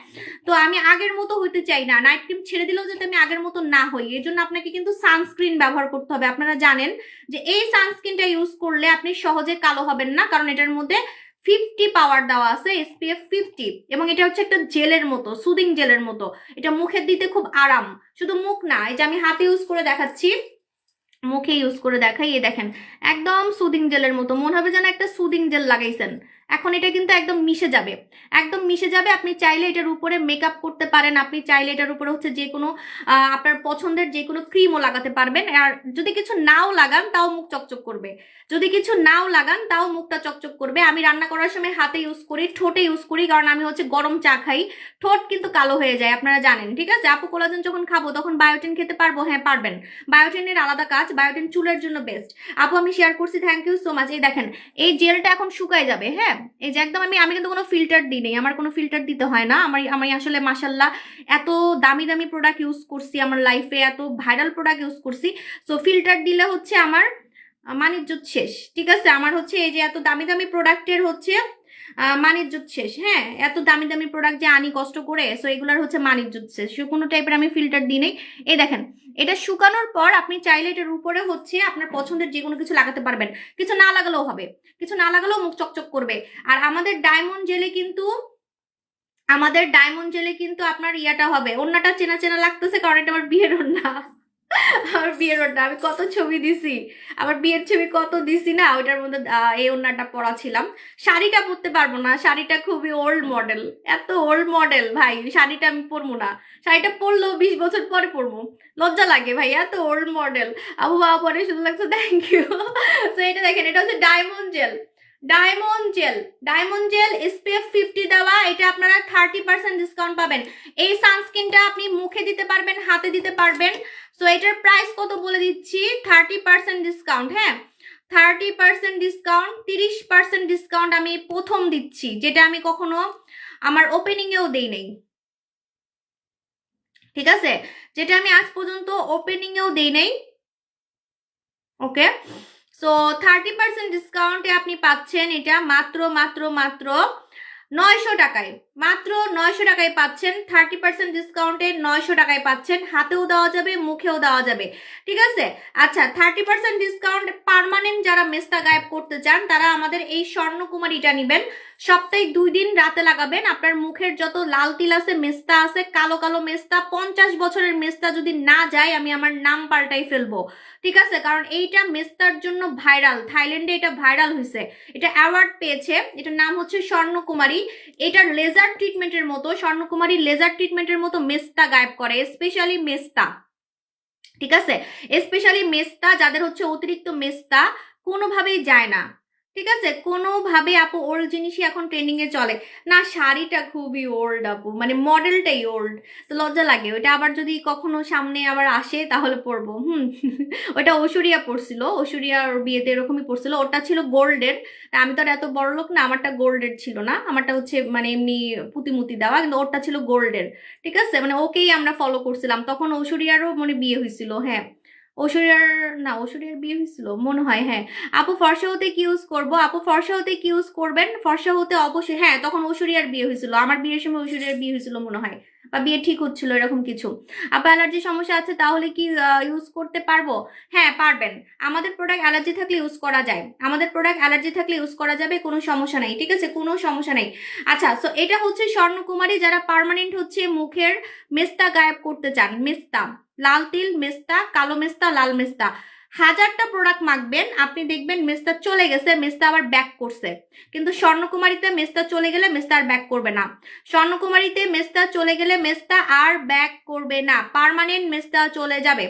তো আমি আগের মতো হইতে চাই না, নাইট ক্রিম ছেড়ে দিলেও যাতে আমি আগের মতো না হই, এর জন্য আপনাকে কিন্তু সানস্ক্রিন ব্যবহার করতে হবে। আপনারা জানেন যে এই সানস্ক্রিনটা ইউজ করলে আপনি সহজে কালো হবেন না, কারণ এটার মধ্যে 50 পাওয়ার দেওয়া আছে, SPF 50, এবং এটা হচ্ছে একটা জেলের মতো, সুদিং জেলের মতো। এটা মুখে দিতে খুব আরাম। শুধু মুখ না, এই যে আমি হাতে ইউজ করে দেখাচ্ছি, মুখে ইউজ করে দেখাই, এই দেখেন একদম সুদিং জেলের মতো, মনে হবে যেন একটা সুদিং জেল লাগাইছেন। এখন এটা কিন্তু একদম মিশে যাবে, একদম মিশে যাবে। আপনি চাইলে এটার উপরে মেকআপ করতে পারেন, আপনি চাইলে এটার উপরে হচ্ছে যে কোনো আপনার পছন্দের যে কোনো ক্রিমও লাগাতে পারবেন। আর যদি কিছু নাও লাগান তাও মুখ চকচক করবে, যদি কিছু নাও লাগান তাও মুখটা চকচক করবে। আমি রান্না করার সময় হাতে ইউজ করি, ঠোঁটে ইউজ করি, কারণ আমি হচ্ছে গরম চা খাই, ঠোঁট কিন্তু কালো হয়ে যায়, আপনারা জানেন। ঠিক আছে আপু, কোলাজেন যখন খাবো তখন বায়োটিন খেতে পারবো? হ্যাঁ পারবেন। বায়োটিনের আলাদা কাজ, বায়োটিন চুলের জন্য বেস্ট। আপু আমি শেয়ার করছি, থ্যাংক ইউ সো মাচ। এই দেখেন এই জেলটা এখন শুকায় যাবে। হ্যাঁ, এই যে একদম আমি আমি কিন্তু কোনো ফিল্টার দিই নেই, আমার কোনো ফিল্টার দিতে হয় না। আমি আসলে মাশাল্লাহ এত দামি দামি প্রোডাক্ট ইউজ করছি আমার লাইফে, এত ভাইরাল প্রোডাক্ট ইউজ করছি। সো ফিল্টার দিলে হচ্ছে আমার মানিজ্জত শেষ। ঠিক আছে, আমার হচ্ছে এই যে এত দামি দামি প্রোডাক্টের হচ্ছে মানিজ্জত শেষ। হ্যাঁ, এত দামি দামি প্রোডাক্ট যে আনি কষ্ট করে, সো এগুলোর হচ্ছে মানিজ্জত শেষ। কোনো টাইপের আমি ফিল্টার দিই নেই। এই দেখেন এটা শুকানোর পর আপনি চাইলে এটার উপরে হচ্ছে আপনার পছন্দের যে কোনো কিছু লাগাতে পারবেন, কিছু না লাগালেও হবে, কিছু না লাগালেও মুখ চকচক করবে। আর আমাদের ডায়মন্ড জেলে কিন্তু, আমাদের ডায়মন্ড জেলে কিন্তু আপনার ইয়াটা হবে, ওন্নাটা চেনা চেনা লাগতেছে কারণ এটা আমার বিয়ের ওন্না। আমার বিয়ের ওন্না, আমি কত ছবি দিছি, আমার বিয়ের ছবি কত দিছি না, ওইটার মধ্যে এই ওন্নাটা পরা ছিলাম। শাড়িটা পরতে পারবো না, শাড়িটা খুবই ওল্ড মডেল, এত ওল্ড মডেল ভাই, শাড়িটা আমি পরবো না। শাড়িটা পরলেও 20 বছর পরে পরবো, লজ্জা লাগে ভাই, এত ওল্ড মডেল। আবু বাবা পরে শুধু লাগছে, থ্যাংক ইউ। তো এটা দেখেন, এটা হচ্ছে diamond gel, diamond gel, diamond gel SPF 50 দেওয়া। এটা আপনারা 30% ডিসকাউন্ট পাবেন। এই সানস্ক্রিনটা আপনি মুখে দিতে পারবেন, হাতে দিতে পারবেন। সো এটার প্রাইস কত বলে দিচ্ছি, 30% ডিসকাউন্ট। হ্যাঁ, 30% ডিসকাউন্ট, 30% ডিসকাউন্ট আমি প্রথম দিচ্ছি, যেটা আমি কখনো আমার ওপেনিং এও দেই নাই। ঠিক আছে, যেটা আমি আজ পর্যন্ত ওপেনিং এও দেই নাই। ওকে, সো 30% ডিসকাউন্টে আপনি পাচ্ছেন এটা মাত্র মাত্র মাত্র 900 টাকায়, মাত্র 900 টাকায় পাচ্ছেন। 30% ডিসকাউন্টে 900 টাকায় পাচ্ছেন। হাতেও দেওয়া যাবে, মুখেও দেওয়া যাবে, ঠিক আছে। আচ্ছা, 30% ডিসকাউন্ট পার্মানেন্ট যারা মেস্তা গায়েব করতে চান তারা আমাদের এই স্বর্ণকুমারীটা নেবেন। সপ্তাহে 2 দিন রাতে লাগাবেন। আপনার মুখের যত লাল তিল আছে, মেস্তা আছে, কালো কালো মেস্তা, 50 বছরের মেস্তা যদি না যায়, আমি আমার নাম পাল্টাই ফেলবো, ঠিক আছে। কারণ এইটা মেস্তার জন্য ভাইরাল, থাইল্যান্ডে এটা ভাইরাল হয়েছে, এটা অ্যাওয়ার্ড পেয়েছে। এটার নাম হচ্ছে স্বর্ণকুমারী। এটার লেজার ট্রিটমেন্টের মতো, স্বর্ণকুমারী লেজার ট্রিটমেন্টের মতো মেস্তা গায়েব করে, স্পেশালি মেস্তা, ঠিক আছে। স্পেশালি মেস্তা যাদের হচ্ছে অতিরিক্ত মেস্তা কোনোভাবেই যায় না, ঠিক আছে। কোনোভাবে আপু ওল্ড জিনিসই এখন ট্রেন্ডিং এ চলে না। শাড়িটা খুবই ওল্ড আপু, মানে মডেলটাই ওল্ড, তো লজ্জা লাগে। ওইটা আবার যদি কখনো সামনে আবার আসে তাহলে পরবো। ওইটা ঐশ্বরিয়া পরছিল, ঐশ্বরিয়ার বিয়েতে এরকমই পরছিল। ওটা ছিল গোল্ডের। আমি তো আর এত বড় লোক না, আমারটা গোল্ডের ছিল না, আমারটা হচ্ছে মানে এমনি পুতিমুতি দেওয়া, কিন্তু ওটা ছিল গোল্ডের, ঠিক আছে। মানে ওকেই আমরা ফলো করছিলাম তখন। ঐশ্বরিয়ারও মানে বিয়ে হয়েছিল, হ্যাঁ ঐশ্বরিয়ার, না ঐশ্বরিয়ার বিয়ে হয়েছিল মনে হয়, হ্যাঁ। আপু ফর্সা হতে কি ইউজ করবো? আপু ফর্সা হতে কি ইউজ করবেন? ফর্সা হতে অবশ্যই, হ্যাঁ তখন ঐশ্বরিয়ার বিয়ে হয়েছিল, আমার বিয়ের সময় ঐশ্বরিয়ার বিয়ে হয়েছিল মনে হয়, বা বিয়ে ঠিক হচ্ছিল এরকম কিছু। আপু অ্যালার্জি সমস্যা আছে তাহলে কি ইউজ করতে পারবো? হ্যাঁ পারবেন। আমাদের প্রোডাক্ট অ্যালার্জি থাকলে ইউজ করা যায়, আমাদের প্রোডাক্ট অ্যালার্জি থাকলে ইউজ করা যাবে, কোনো সমস্যা নাই, ঠিক আছে, কোনো সমস্যা নাই। আচ্ছা, সো এটা হচ্ছে স্বর্ণকুমারী যারা পার্মানেন্ট হচ্ছে মুখের মেস্তা গায়েব করতে চান। মেস্তা, লাল তিল, মেস্তা, কালো মেস্তা, লাল মেস্তা, 1000টা প্রোডাক্ট মাখবেন, আপনি দেখবেন মেস্তা চলে গেছে, মেস্তা আবার ব্যাক করছে। কিন্তু স্বর্ণকুমারীতে মেস্তা চলে গেলে মেস্তা আর ব্যাক করবে না। স্বর্ণকুমারীতে মেস্তা চলে গেলে মেস্তা আর ব্যাক করবে না, পার্মানেন্ট মেস্তা চলে যাবে।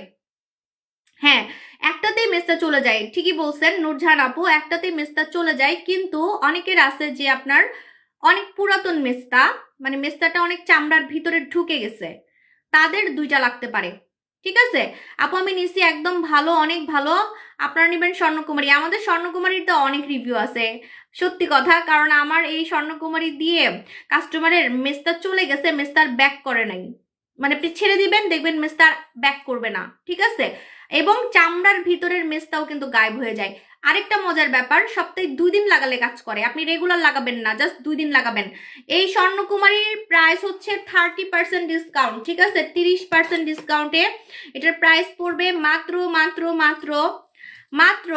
হ্যাঁ, একটাতেই মেস্তা চলে যায়, ঠিকই বলছেন নূরজাহান আপু, একটাতেই মেস্তা চলে যায়। কিন্তু অনেকের আছে যে আপনার অনেক পুরাতন মেস্তা, মানে মেস্তাটা অনেক চামড়ার ভিতরে ঢুকে গেছে, তাদের 2টা লাগতে পারে, ঠিক আছে। আপু আমি নিছি একদম ভালো, অনেক ভালো। আপনারা নেবেন স্বর্ণকুমারী। আমাদের স্বর্ণকুমারীর তো অনেক রিভিউ আছে, সত্যি কথা। কারণ আমার এই স্বর্ণকুমারী দিয়ে কাস্টমারের মেস্তা চলে গেছে, মেস্তার ব্যাক করে নাই, মানে আপনি ছেড়ে দিবেন দেখবেন মেস্তার ব্যাক করবে না, ঠিক আছে। এবং চামড়ার ভিতরের মেস্তাও কিন্তু গায়েব হয়ে যায়। আরেকটা মজার ব্যাপার, সপ্তাহে 2 দিন লাগালে কাজ করে, আপনি রেগুলার লাগাবেন না, জাস্ট 2 দিন লাগাবেন। এই স্বর্ণকুমারীর প্রাইস হচ্ছে 30% ডিসকাউন্ট, ঠিক আছে। 30% ডিসকাউন্টে এটার প্রাইস পড়বে মাত্র মাত্র মাত্র মাত্র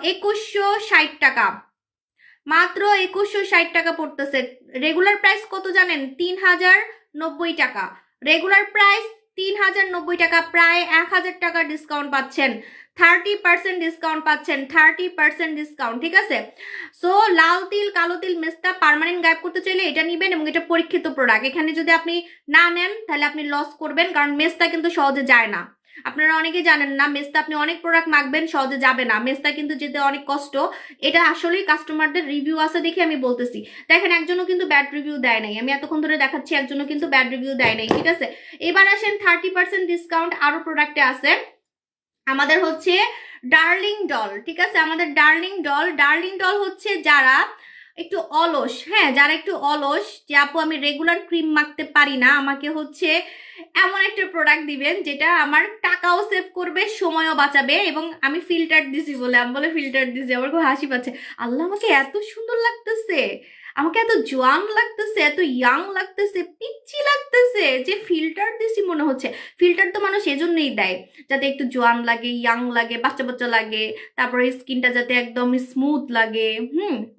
2160 টাকা, মাত্র 2160 টাকা পড়তেছে। রেগুলার প্রাইস কত জানেন? 3090 টাকা। রেগুলার প্রাইস 3090 টাকা, প্রায় 1000 টাকা ডিসকাউন্ট পাচ্ছেন। 30% ডিসকাউন্ট পাচ্ছেন, 30% ডিসকাউন্ট, ঠিক আছে। সো লাল তিল, কালো তিল, মেস্তা পার্মানেন্ট গায়েব করতে চাইলে এটা নিবেন, এবং এটা পরীক্ষিত প্রোডাক্ট। এখানে যদি আপনি না নেন তাহলে আপনি লস করবেন, কারণ মেস্তা কিন্তু সহজে যায় না। আপনারা অনেকে জানেন না, মেস্তা আপনি অনেক প্রোডাক্ট মাখবেন, সহজে যাবে না, মেস্তা কিন্তু যেতে অনেক কষ্ট। এটা আসলেই কাস্টমারদের রিভিউ আছে দেখে আমি বলতেছি। দেখেন একজনও কিন্তু ব্যাড রিভিউ দেয় নাই, আমি এতক্ষণ ধরে দেখাচ্ছি, একজনও কিন্তু ব্যাড রিভিউ দেয় নাই, ঠিক আছে। এবার আসেন 30% ডিসকাউন্ট আরো প্রোডাক্টে আছে। আমাদের হচ্ছে ডার্লিং ডল, ঠিক আছে। আমাদের ডার্লিং ডল, ডার্লিং ডল হচ্ছে যারা একটু অলস, হ্যাঁ যারা একটু অলস, যে আপু আমি রেগুলার ক্রিম মাখতে পারি না, আমাকে হচ্ছে এমন একটা প্রোডাক্ট দিবেন যেটা আমার টাকাও সেভ করবে, সময়ও বাঁচাবে। এবং আমি ফিল্টার দিছি বলে, আমি বলে ফিল্টার দিছি, আমার খুব হাসি পাচ্ছে। আল্লাহ আমাকে এত সুন্দর লাগতেছে, আমাকে এত জোয়ান লাগতেছে, এত ইয়াং লাগতেছে, পিচ্ছি লাগতেছে, যে ফিল্টার দিছি মনে হচ্ছে। ফিল্টার তো মানুষ এজন্যই দেয়, যাতে একটু জোয়ান লাগে, ইয়াং লাগে, বাচ্চা বাচ্চা লাগে, তারপরে স্কিনটা যাতে একদম স্মুথ লাগে।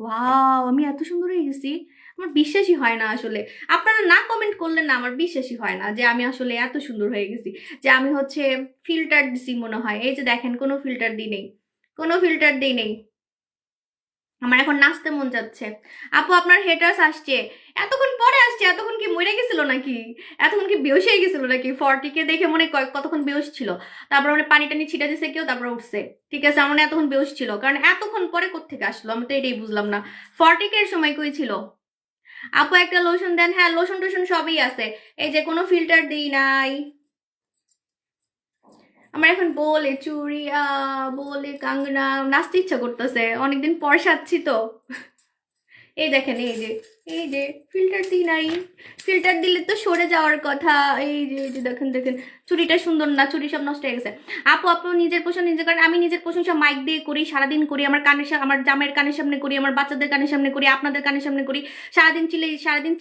ওয়াও, আমি এত সুন্দর হয়ে গেছি, আমার বিশ্বাসই হয় না আসলে। আপনারা না কমেন্ট করলে না আমার বিশ্বাসই হয় না যে আমি আসলে এত সুন্দর হয়ে গেছি, যে আমি হচ্ছে ফিল্টার দিছি মনে হয়। এই যে দেখেন, কোনো ফিল্টার দিই নেই, কোনো ফিল্টার দিই নেই। আমার এখন নাচতে মন যাচ্ছে। আপু আপনার হেটার্স আসছে, এতক্ষণ পরে আসছে, এতক্ষণ কি মরে গেছিল নাকি? এতক্ষণ কি বেউস হয়ে গেছিল নাকি? 40কে দেখে মনে কতক্ষণ বেউস ছিল, তারপর মানে পানি টানি ছিটা দিছে কেউ, তারপর উঠছে, ঠিক আছে। আমার এতক্ষণ বেউস ছিল, কারণ এতক্ষণ পরে কোত্থেকে আসলো, আমি তো এটাই বুঝলাম না। 40কে এর সময় কই ছিল? আপু একটা লোশন দেন। হ্যাঁ লোশন টোশন সবই আছে, এই যে কোনো ফিল্টার দিই নাই। আমার এখন বলে চুড়িয়া, বলে কাঙ্গনা, নাচতে ইচ্ছা করতেছে, অনেকদিন পর সাজছি তো। এই দেখেন, এই যে এই যে ফিল্টার দিই নাই, ফিল্টার দিলে তো সরে যাওয়ার কথা। এই যে এই যে দেখেন দেখেন, চুড়িটা সুন্দর না, চুড়ি সব নষ্ট হয়ে গেছে। আপু আপু নিজের প্রশংসা নিজে করেন, আমি নিজের প্রশংসা মাইক দিয়ে করি, সারাদিন করি, আমার কানের সামনে, আমার জামাইয়ের কানের সামনে করি, আমার বাচ্চাদের কানের সামনে করি, আপনাদের কানের সামনে করি, সারাদিন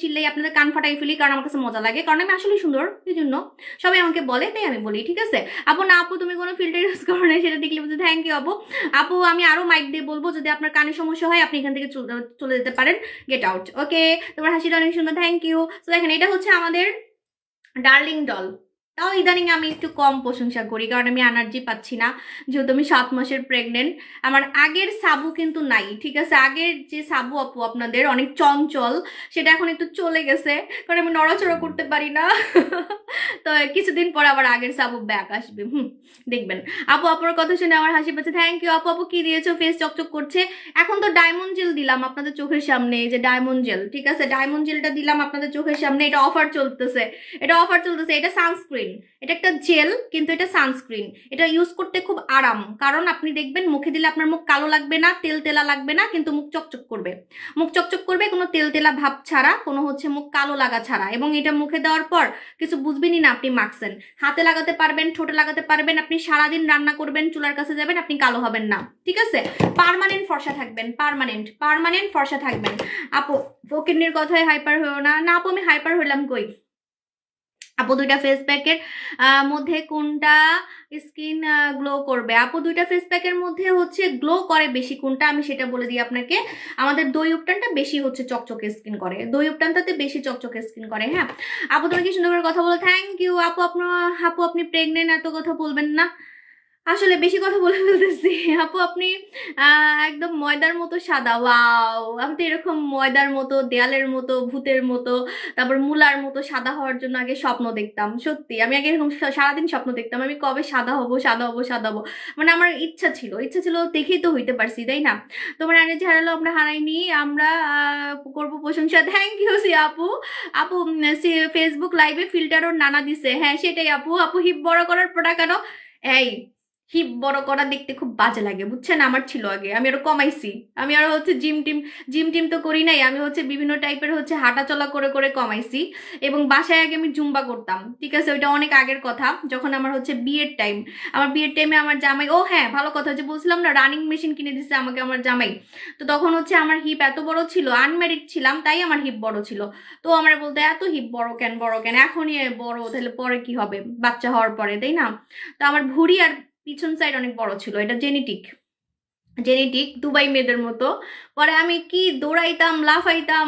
চিল্লাই আপনাদের কান ফাটাই ফেলি, কারণ আমার কাছে মজা লাগে, কারণ আমি আসলে সুন্দর, এই জন্য সবাই আমাকে বলে, তাই আমি বলি, ঠিক আছে। আপু না আপু তুমি কোনো ফিল্টার ইউজ করো না, সেটা দেখলে বুঝতে থ্যাংক ইউ আপু। আপু আমি আরো মাইক দিয়ে বলবো, যদি আপনার কানে সমস্যা হয় আপনি এখান থেকে চলে যেতে পারেন, গেট আউট, ওকে। তোমার হাসিটা অনেক সুন্দর, থ্যাংক ইউ। তো দেখেন এটা হচ্ছে আমাদের ডার্লিং ডল। তাও ইদানিং আমি একটু কম প্রশংসা করি, কারণ আমি এনার্জি পাচ্ছি না, যেহেতু আমি 7 মাসের প্রেগনেন্ট। আমার আগের সাবু কিন্তু নাই, ঠিক আছে, আগের যে সাবু আপু আপনাদের অনেক চঞ্চল, সেটা এখন একটু চলে গেছে, কারণ আমি নড়াচড়া করতে পারি না। তো কিছুদিন পর আবার আগের সাবু ব্যাক আসবে, দেখবেন। আপু আপনার কথা শুনে আমার হাসি পাচ্ছে, থ্যাংক ইউ আপু। আপু কি দিয়েছো, ফেস চকচক করছে। এখন তো ডায়মন্ড জেল দিলাম আপনাদের চোখের সামনে, এই যে ডায়মন্ড জেল, ঠিক আছে, ডায়মন্ড জেলটা দিলাম আপনাদের চোখের সামনে, এটা অফার চলতেছে, এটা সানস্ক্রিন, এটা একটা জেল কিন্তু এটা সানস্ক্রিন, এটা ইউজ করতে খুব আরাম, কারণ আপনি দেখবেন মুখে দিলে আপনার মুখ কালো লাগবে না, তেল তেলা লাগবে না, কিন্তু মুখ চকচক করবে, মুখ চকচক করবে, কোনো তেল তেলা ভাব ছাড়া, কোনো হচ্ছে মুখ কালো লাগা ছাড়া। এবং এটা মুখে দেওয়ার পর কিছু বুঝবেনই না আপনি মাখছেন, হাতে লাগাতে পারবেন, ঠোঁটে লাগাতে পারবেন, আপনি সারাদিন রান্না করবেন, চুলার কাছে যাবেন, আপনি কালো হবেন না, ঠিক আছে, পার্মানেন্ট ফর্সা থাকবেন, পার্মানেন্ট ফর্সা থাকবেন। আপু ফকিন্নির কথায় হাইপার হয়েও না, না আপু আমি হাইপার হইলাম কই। আপু দুইটা ফেস প্যাকের মধ্যে কোনটা স্কিন গ্লো করবে? আপু দুইটা ফেস প্যাকের মধ্যে হচ্ছে গ্লো করে বেশি কোনটা, আমি সেটা বলে দিই আপনাকে। আমাদের দই উপটানটা বেশি হচ্ছে চকচকে স্কিন করে, দই উপটানটাতে বেশি চকচকে স্কিন করে। হ্যাঁ আপু তুমি কি সুন্দর করে কথা বলো, থ্যাংক ইউ আপু। আপু আপনি প্রেগনেন্ট, এত কথা বলবেন না, আসলে বেশি কথা বলে ফেলতেছি। আপু আপনি একদম ময়দার মতো সাদা, ওয়াও, আমি তো এরকম ময়দার মতো, দেয়ালের মতো, ভূতের মতো, তারপর মূলার মতো সাদা হওয়ার জন্য আগে স্বপ্ন দেখতাম, সত্যি আমি আগে এরকম সারাদিন স্বপ্ন দেখতাম, আমি কবে সাদা হবো, সাদা হবো, সাদা হবো, মানে আমার ইচ্ছা ছিল, দেখেই তো হইতে পারছি, তাই না। তোমার এনার্জি হারালো, আমরা হারাইনি, আমরা করবো প্রশংসা, থ্যাংক ইউ সি আপু। আপু ফেসবুক লাইভে ফিল্টারও নানা দিছে, হ্যাঁ সেটাই আপু। আপু হিপ বড় করার প্রোডাক্ট কেন? এই হিপ বড় করা দেখতে খুব বাজে লাগে, বুঝছেন, আমার ছিল আগে, আমি আরো কমাইছি, আমি আরো হচ্ছে জিম টিম তো করি নাই, আমি হচ্ছে বিভিন্ন টাইপের হচ্ছে হাঁটা চলা করে করে কমাইছি। এবং বাসায় আগে আমি জুম্বা করতাম, ঠিক আছে, ওইটা অনেক আগের কথা, যখন আমার হচ্ছে বিয়ের টাইম, আমার বিয়ের টাইমে আমার জামাই, ও হ্যাঁ ভালো কথা, যে বলছিলাম না রানিং মেশিন কিনে দিছে আমাকে আমার জামাই, তো তখন হচ্ছে আমার হিপ এত বড় ছিল, আনম্যারিড ছিলাম তাই আমার হিপ বড় ছিল, তো আমার বলতে এত হিপ বড় কেন এখনই বড়, তাহলে পরে কি হবে বাচ্চা হওয়ার পরে, তাই না। তো আমার ভুঁড়ি আর পিছন সাইড অনেক বড় ছিল, এটা জেনেটিক দুবাই মেয়েদের মতো। পরে আমি কি দৌড়াইতাম, লাফাইতাম,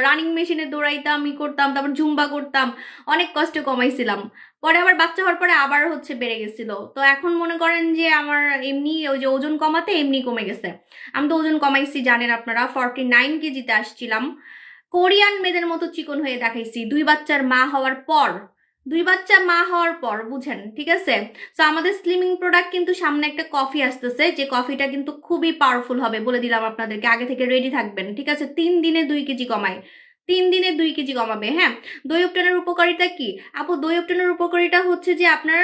রানিং মেশিনে দৌড়াইতাম, করতাম, তারপর জুম্বা করতাম, অনেক কষ্টে কমাইছিলাম। পরে আবার বাচ্চা হওয়ার পরে আবার হচ্ছে বেড়ে গেছিল, তো এখন মনে করেন যে আমার এমনি ওই যে ওজন কমাতে এমনি কমে গেছে। আমি তো ওজন কমাইছি জানেন আপনারা, 49 কেজিতে আসছিলাম, কোরিয়ান মেয়েদের মতো চিকন হয়ে দেখাইছি 2 বাচ্চা মা হওয়ার পর বুঝেন, ঠিক আছে। তো আমাদের স্লিমিং প্রোডাক্ট কিন্তু সামনে একটা কফি আসতেছে, যে কফিটা কিন্তু খুবই পাওয়ারফুল হবে, বলে দিলাম আপনাদেরকে, আগে থেকে রেডি থাকবেন, ঠিক আছে। 3 দিনে 2 কেজি কমায়, 3 দিনে 2 কেজি কমাবে। হ্যাঁ দই উপটানের উপকারিতা কি আপু? দই উপটানের উপকারিতা হচ্ছে যে আপনার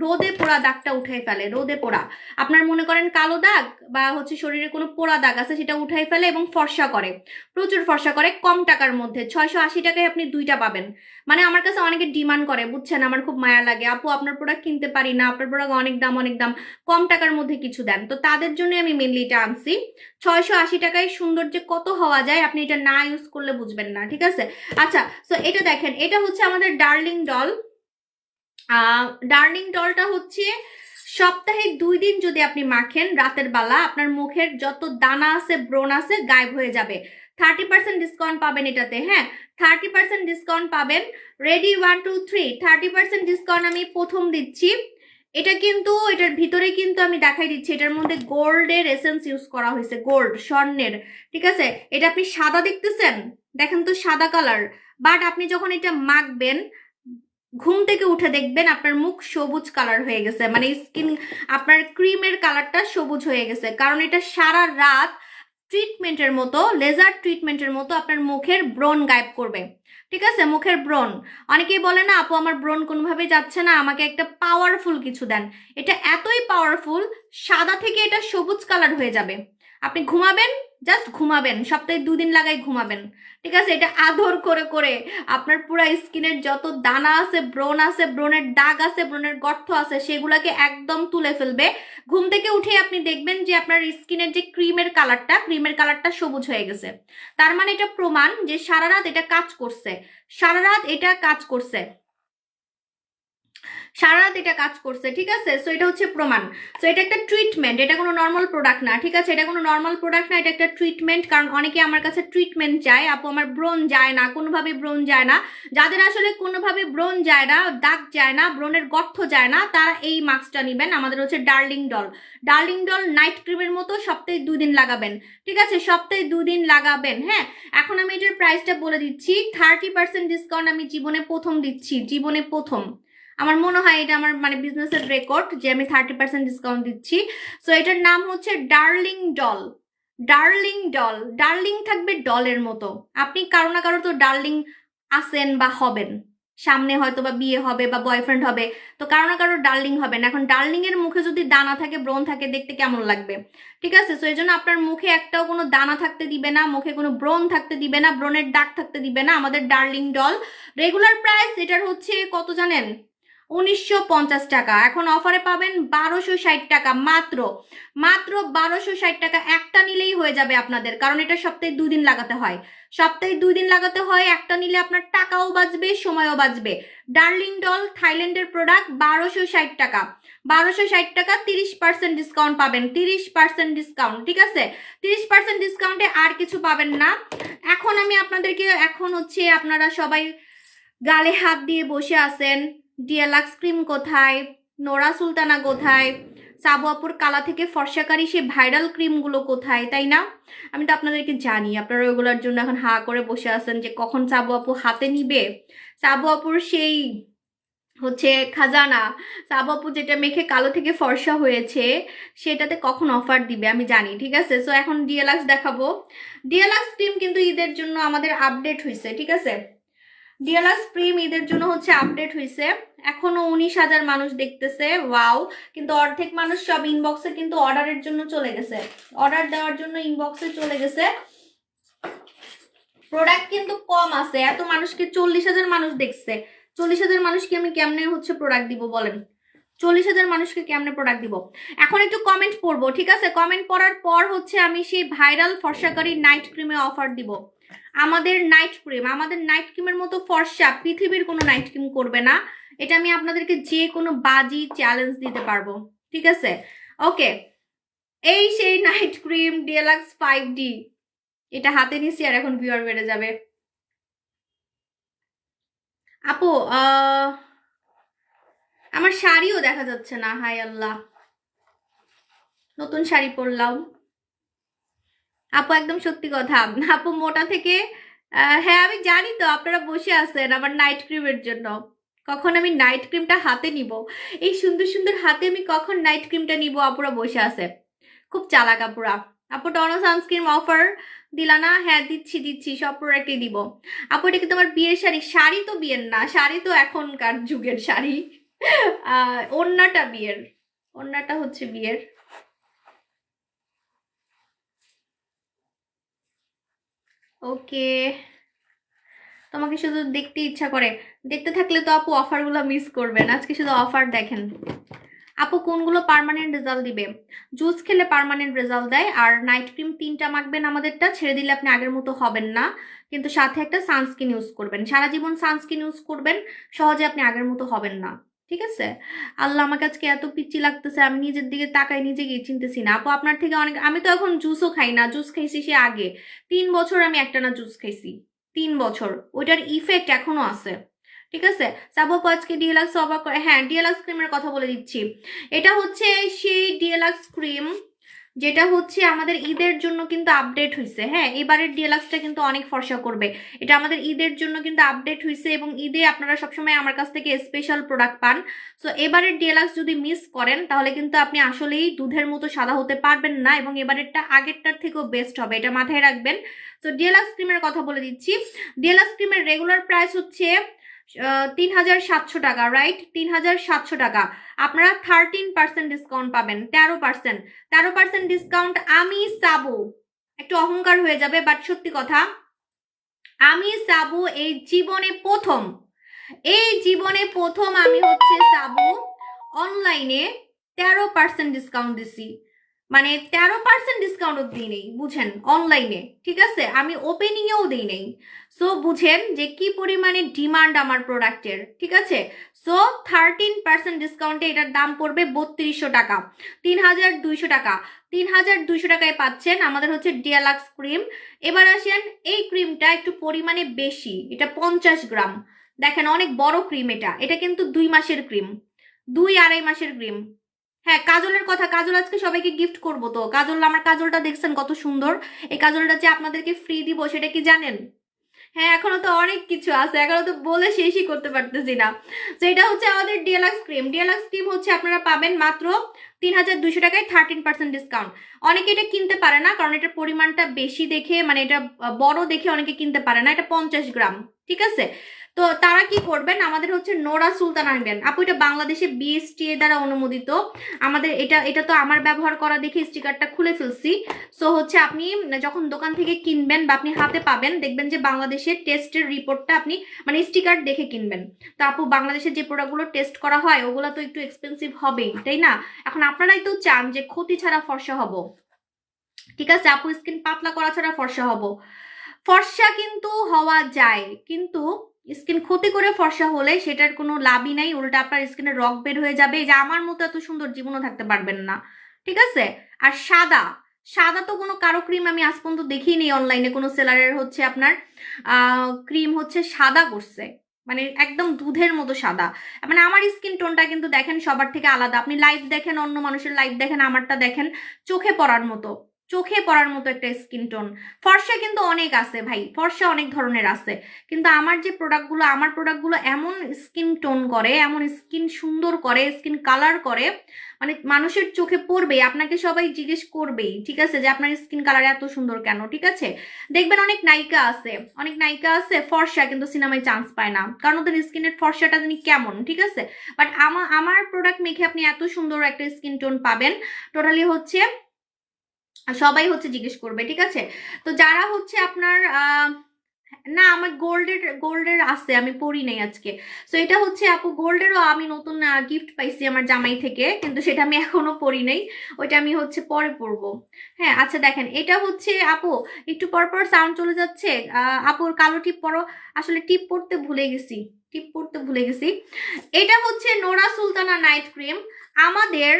রোদে পোড়া দাগটা উঠাই ফেলে, রোদে পোড়া, আপনার মনে করেন কালো দাগ বা হচ্ছে শরীরে কোনো পোড়া দাগ আছে সেটা উঠাই ফেলে, এবং ফর্সা করে, প্রচুর ফর্সা করে, কম টাকার মধ্যে 680 টাকায় আপনি 2টা পাবেন। মানে আমার কাছে অনেকে ডিমান্ড করে, বুঝছেন, আমার খুব মায়া লাগে, আপু আপনার প্রোডাক্ট কিনতে পারি না, আপনার প্রোডাক্ট অনেক দাম, কম টাকার মধ্যে কিছু দেন, তো তাদের জন্য আমি মেনলি এটা আনছি। 680 টাকায় সুন্দর যে কত হওয়া যায় আপনি এটা না ইউজ করলে বুঝবেন না, ঠিক আছে। আচ্ছা তো এটা দেখেন, এটা হচ্ছে আমাদের ডার্লিং ডল। ডার্লিং ডলটা হচ্ছে সপ্তাহে 2 দিন যদি আপনি মাখেন রাতের বেলা, আপনার মুখের যত দানা আছে, ব্রণ আছে, গায়েব হয়ে যাবে। 30% ডিসকাউন্ট পাবেন এটাতে, হ্যাঁ 30% ডিসকাউন্ট পাবেন। রেডি 1 2 3, 30% ডিসকাউন্ট আমি প্রথম দিচ্ছি। এটা কিন্তু এটার ভিতরে কিন্তু আমি দেখাই দিচ্ছি, এটার মধ্যে গোল্ডের এসেন্স ইউজ করা হয়েছে, গোল্ড স্বর্ণের, ঠিক আছে। এটা আপনি সাদা দেখতেছেন, দেখেন তো সাদা কালার, বাট আপনি যখন এটা মাখবেন ঘুম থেকে উঠে দেখবেন আপনার মুখ সবুজ কালার হয়ে গেছে, মানে স্কিন আপনার ক্রিমের কালারটা সবুজ হয়ে গেছে, কারণ এটা সারা রাত ট্রিটমেন্টের মতো, লেজার ট্রিটমেন্টের মতো আপনার মুখের ব্রণ গায়েব করবে, ঠিক আছে। মুখের ব্রণ, অনেকেই বলে না আপু আমার ব্রণ কোনোভাবেই যাচ্ছে না, আমাকে একটা পাওয়ারফুল কিছু দেন। এটা এতই পাওয়ারফুল, সাদা থেকে এটা সবুজ কালার হয়ে যাবে, আপনি ঘুমাবেন, জাস্ট ঘুমাবেন, সপ্তাহে 2 দিন লাগাই ঘুমাবেন, ঠিক আছে? এটা আদর করে করে আপনার পুরো স্কিনের যত দানা আছে, ব্রণ আছে, ব্রণের দাগ আছে, ব্রণের গর্ত আছে, সেগুলোকে একদম তুলে ফেলবে। ঘুম থেকে উঠে আপনি দেখবেন যে আপনার স্কিনের যে ক্রিমের কালারটা সবুজ হয়ে গেছে। তার মানে এটা প্রমাণ যে সারা রাত এটা কাজ করছে, সারা রাত এটা কাজ করছে, সারা রাত এটা কাজ করছে, ঠিক আছে? সো এটা হচ্ছে প্রমাণ। সো এটা একটা ট্রিটমেন্ট, এটা কোনো নর্মাল প্রোডাক্ট না, ঠিক আছে? এটা কোনো নর্মাল প্রোডাক্ট না, এটা একটা ট্রিটমেন্ট। কারণ অনেকে আমার কাছে ট্রিটমেন্ট চায়, আপু আমার ব্রণ যায় না, কোনোভাবে ব্রণ যায় না। যাদের আসলে কোনোভাবে ব্রণ যায় না, দাগ যায় না, ব্রণের গর্ত যায় না, তারা এই মাস্কটা নেবেন। আমাদের হচ্ছে darling doll. Darling doll night ক্রিমের মতো সপ্তাহে 2 দিন লাগাবেন, ঠিক আছে? সপ্তাহে 2 দিন লাগাবেন। হ্যাঁ, এখন আমি এটার প্রাইসটা বলে দিচ্ছি। 30% ডিসকাউন্ট আমি জীবনে প্রথম দিচ্ছি, জীবনে প্রথম। আমার মনে হয় এটা আমার মানে বিজনেসের রেকর্ড যে আমি 30% ডিসকাউন্ট দিচ্ছি। সো এটার নাম হচ্ছে darling doll. Darling doll, darling থাকবে ডলের মতো। আপনি কারো না কারো তো ডার্লিং আছেন বা হবেন, সামনে হয়তো বা বিয়ে হবে বা বয়ফ্রেন্ড হবে, তো কারো না কারো ডার্লিং হবেন। এখন ডার্লিং এর মুখে যদি দানা থাকে, ব্রণ থাকে, দেখতে কেমন লাগবে, ঠিক আছে? সো এই জন্য আপনার মুখে একটাও কোনো দানা থাকতে দিবে না, মুখে কোনো ব্রণ থাকতে দিবে না, ব্রণের দাগ থাকতে দিবে না আমাদের ডার্লিং ডল। রেগুলার প্রাইস এটার হচ্ছে কত জানেন? 1950 টাকা। এখন অফারে পাবেন 1260 টাকা মাত্র, মাত্র 1260 টাকা। একটা নিলেই হয়ে যাবে আপনাদের, কারণ এটা সপ্তাহে 2 দিন লাগাতে হয়, সপ্তাহে 2 দিন লাগাতে হয়। একটা নিলে আপনার টাকাও বাঁচবে, সময়ও বাঁচবে। ডার্লিং ডল থাইল্যান্ডের প্রোডাক্ট, 1260 টাকা, 1260 টাকা। 30% ডিসকাউন্ট পাবেন, 30% ডিসকাউন্ট, ঠিক আছে? 30% ডিসকাউন্টে আর কিছু পাবেন না। এখন আমি আপনাদেরকে, এখন হচ্ছে আপনারা সবাই গালে হাত দিয়ে বসে আছেন, ডিয়ালাক্স ক্রিম কোথায়, নোরা সুলতানা কোথায়, সাবু আপুর কালা থেকে ফর্সাকারী সে ভাইরাল ক্রিমগুলো কোথায়, তাই না? আমি তো আপনাদেরকে জানি, আপনারা ওগুলোর জন্য এখন হা করে বসে আছেন যে কখন সাবু আপু হাতে নিবে। সাবু আপুর সেই হচ্ছে খাজানা, সাবু আপু যেটা মেখে কালো থেকে ফর্সা হয়েছে, সেটাতে কখন অফার দিবে আমি জানি, ঠিক আছে? সো এখন ডিয়ালাক্স দেখাবো। ডিয়ালাক্স ক্রিম কিন্তু ঈদের জন্য আমাদের আপডেট হয়েছে, ঠিক আছে? ডিয়ালাক্স ক্রিম ঈদের জন্য হচ্ছে আপডেট হয়েছে। এখনো 19,000 মানুষ দেখতেছে, ওয়াও। কিন্তু অর্ধেক মানুষ সব ইনবক্সে কিন্তু অর্ডারের জন্য চলে গেছে, অর্ডার দেওয়ার জন্য ইনবক্সে চলে গেছে। প্রোডাক্ট কিন্তু কম আছে, এত মানুষকে 40,000 মানুষ দেখছে। 40,000 মানুষকে আমি কেমনে হচ্ছে প্রোডাক্ট দিব বলেন? 40,000 মানুষকে কেমনে প্রোডাক্ট দিব? এখন একটু কমেন্ট পড়বো, ঠিক আছে? কমেন্ট পড়ার পর হচ্ছে আমি সেই ভাইরাল ফর্সাকারী নাইট ক্রিমে অফার দিব। আমাদের নাইট ক্রিম, আমাদের নাইট ক্রিমের মতো ফর্সা পৃথিবীর কোনো নাইট ক্রিম করবে না। এটা আমি আপনাদেরকে যে কোনো বাজি চ্যালেঞ্জ দিতে পারবো, ঠিক আছে? ওকে, এই সেই নাইট ক্রিম ডিএলএক্স 5D, এটা হাতে নিছি আর এখন ভিউয়ার বেড়ে যাবে। আপু আমার শাড়িও দেখা যাচ্ছে না, হাই আল্লাহ। নতুন শাড়ি পরলাম আপু, একদম সত্যি কথা। আপু মোটা থেকে হ্যাঁ আমি জানি তো আপনারা বসে আছেন আমার নাইট ক্রিমের জন্য। কখন আমি নাইট ক্রিমটা হাতে নিব, এই সুন্দর সুন্দর হাতে আমি কখন নাইট ক্রিমটা নিব? আপুরা বসে আছে, খুব চালাক আপুরা। আপু টনো সানস্ক্রিন অফার দিলা না? হ্যাঁ দিচ্ছি দিচ্ছি, সব প্রোডাক্টই দিব। আপু এটা কি তোমার বিয়ের শাড়ি? শাড়ি তো বিয়ের না, শাড়ি তো এখনকার যুগের শাড়ি। ওড়নাটা বিয়ের, ওড়নাটা হচ্ছে বিয়ের। ওকে, তোমাকে শুধু দেখতে ইচ্ছা করে, দেখতে থাকলে তো আপু অফারগুলো মিস করবেন। আজকে শুধু অফার দেখেন। আপু কোনগুলো পার্মানেন্ট রেজাল্ট দিবে? জুস খেলে পার্মানেন্ট রেজাল্ট দেয়, আর নাইট ক্রিম 3টা মাখবেন আমাদেরটা, ছেড়ে দিলে আপনি আগের মতো হবেন না। কিন্তু সাথে একটা সানস্ক্রিন ইউজ করবেন, সারা জীবন সানস্ক্রিন ইউজ করবেন, সহজে আপনি আগের মতো হবেন না, ঠিক আছে? আল্লাহ, আমার কাছে এত পিচ্ছি লাগতেছে, আমি নিজের দিকে তাকাই নিজেকে চিনতেছি না। আপু আপনার থেকে অনেক, আমি তো এখন জুসও খাই না, জুস খাইছি সে আগে। 3 বছর আমি একটানা জুস খাইছি, 3 বছর, ওইটার ইফেক্ট এখনো আছে, ঠিক আছে? সাবু আপু আজকে ডিএলএক্স অবাক করে। হ্যাঁ ডিএলএক্স ক্রিমের কথা বলে দিচ্ছি। এটা হচ্ছে সেই ডিএলএক্স ক্রিম যেটা হচ্ছে আমাদের ঈদের জন্য কিন্তু আপডেট হয়েছে। হ্যাঁ এবারের ডিএলএক্সটা কিন্তু অনেক ফর্সা করবে, এটা আমাদের ঈদের জন্য কিন্তু আপডেট হয়েছে, এবং ঈদে আপনারা সবসময় আমার কাছ থেকে স্পেশাল প্রোডাক্ট পান। সো এবারের ডিএলএক্স যদি মিস করেন তাহলে কিন্তু আপনি আসলেই দুধের মতো সাদা হতে পারবেন না, এবং এবারেরটা আগেরটার থেকেও বেস্ট হবে, এটা মাথায় রাখবেন। সো ডিএলএক্স ক্রিমের কথা বলে দিচ্ছি। ডিএলএক্স ক্রিমের রেগুলার প্রাইস হচ্ছে 3,700 টাকা, রাইট? 3,700 টাকা। আপনারা 13% ডিসকাউন্ট পাবেন, 13% ডিসকাউন্ট। আমি সাবু, একটু অহংকার হয়ে যাবে বাট সত্যি কথা, আমি সাবু এই জীবনে প্রথম আমি হচ্ছে সাবু অনলাইনে 13% ডিসকাউন্ট দিছি, মানে 13% ডিসকাউন্টও দিই নেই, বুঝেন, অনলাইনে, ঠিক আছে, আমি ওপেনিংয়েও দিই নেই। সো বুঝেন যে কি পরিমাণে ডিমান্ড আমার প্রোডাক্টের, ঠিক আছে। সো 13% ডিসকাউন্টে এটার দাম পড়বে 3200 টাকা, 3200 টাকা, 3200 টাকায় পাচ্ছেন আমাদের হচ্ছে ডিয়ালাক্স ক্রিম। এবার আসেন, এই ক্রিমটা একটু পরিমাণে বেশি, এটা 50 গ্রাম, দেখেন অনেক বড় ক্রিম, এটা কিন্তু 2 মাসের ক্রিম, 2-2.5 মাসের ক্রিম। হ্যাঁ, কাজলের কথা, কাজল আজকে সবাইকে গিফট করবো তো। কাজল, আমার কাজলটা দেখছেন কত সুন্দর, এই কাজলটা যে আপনাদেরকে ফ্রি দিব সেটা কি জানেন? হ্যাঁ, এখনো তো অনেক কিছু আছে, এখনো তো বলে শেষই করতে পারতেছি না। তো এটা হচ্ছে আমাদের ডিএলএক্স ক্রিম। ডিএলএক্স ক্রিম হচ্ছে আপনারা পাবেন মাত্র 3200 টাকায় 13% ডিসকাউন্ট। অনেকে এটা কিনতে পারে না কারণ এটার পরিমাণটা বেশি দেখে, মানে এটা বড় দেখে অনেকে কিনতে পারে না, এটা 50 গ্রাম, ঠিক আছে। তো তারা কি করবেন, আমাদের হচ্ছে নোরা সুলতানা নেবেন। আপু এটা বাংলাদেশে বিএসটিএ দ্বারা অনুমোদিত। আমাদের এটা তো আমার ব্যবহার করা দেখে স্টিকারটা খুলে ফেলছি। সো হচ্ছে আপনি যখন দোকান থেকে কিনবেন বা আপনি হাতে পাবেন, দেখবেন যে বাংলাদেশের টেস্টের রিপোর্টটা আপনি মানে স্টিকার দেখে কিনবেন। তো আপু বাংলাদেশের যে প্রোডাক্টগুলো টেস্ট করা হয় ওগুলো তো একটু এক্সপেন্সিভ হবেই, তাই না? এখন আপনারাই তো চান যে ক্ষতি ছাড়া ফর্সা হব, ঠিক আছে আপু, স্কিন পাতলা করা ছাড়া ফর্সা হব। ফর্সা কিন্তু হওয়া যায়, কিন্তু স্কিন ক্ষতি করে ফর্সা হলে সেটার কোনো লাভই নাই, উল্টা আপনার স্কিনে রগ বের হয়ে যাবে, যে আমার মতো এত সুন্দর জীবনও থাকতে পারবেন না, ঠিক আছে। আর সাদা, সাদা তো কোনো কারো ক্রিম আমি আজ পর্যন্ত দেখিনি অনলাইনে কোনো সেলারের হচ্ছে আপনার ক্রিম হচ্ছে সাদা করছে, মানে একদম দুধের মতো সাদা। মানে আমার স্কিন টোনটা কিন্তু দেখেন সবার থেকে আলাদা, আপনি লাইভ দেখেন, অন্য মানুষের লাইভ দেখেন, আমারটা দেখেন, চোখে পড়ার মতো, চোখে পড়ার মতো একটা স্কিন টোন। ফর্সা কিন্তু অনেক আছে ভাই, ফর্সা অনেক ধরনের আছে, কিন্তু আমার যে প্রোডাক্টগুলো, আমার প্রোডাক্টগুলো এমন স্কিন টোন করে, এমন স্কিন সুন্দর করে, স্কিন কালার করে, মানে মানুষের চোখে পড়বে, আপনাকে সবাই জিজ্ঞেস করবেই, ঠিক আছে, যে আপনার স্কিন কালার এত সুন্দর কেন, ঠিক আছে। দেখবেন অনেক নায়িকা আছে, অনেক নায়িকা আছে ফর্সা, কিন্তু সিনেমায় চান্স পায় না কারণ ওদের স্কিনের ফর্সাটা জানি কেমন, ঠিক আছে। বাট আমার প্রোডাক্ট মেখে আপনি এত সুন্দর একটা স্কিন টোন পাবেন, টোটালি হচ্ছে সবাই হচ্ছে জিজ্ঞেস করবে, ঠিক আছে। তো যারা হচ্ছে আপনার না, আমার গোল্ডের আছে, আমি পরি নাই আজকে। সো এটা হচ্ছে আপু গোল্ডেরও আমি নতুন গিফট পাইছি আমার জামাই থেকে, কিন্তু সেটা আমি এখনো পরি নাই, ওইটা আমি হচ্ছে পরে পরবো। হ্যাঁ আচ্ছা, দেখেন এটা হচ্ছে আপু, একটু পর পর সাউন্ড চলে যাচ্ছে, আপুর কালো টিপ পরো, আসলে টিপ পরতে ভুলে গেছি, এটা হচ্ছে নোরা সুলতানা নাইট ক্রিম। আমাদের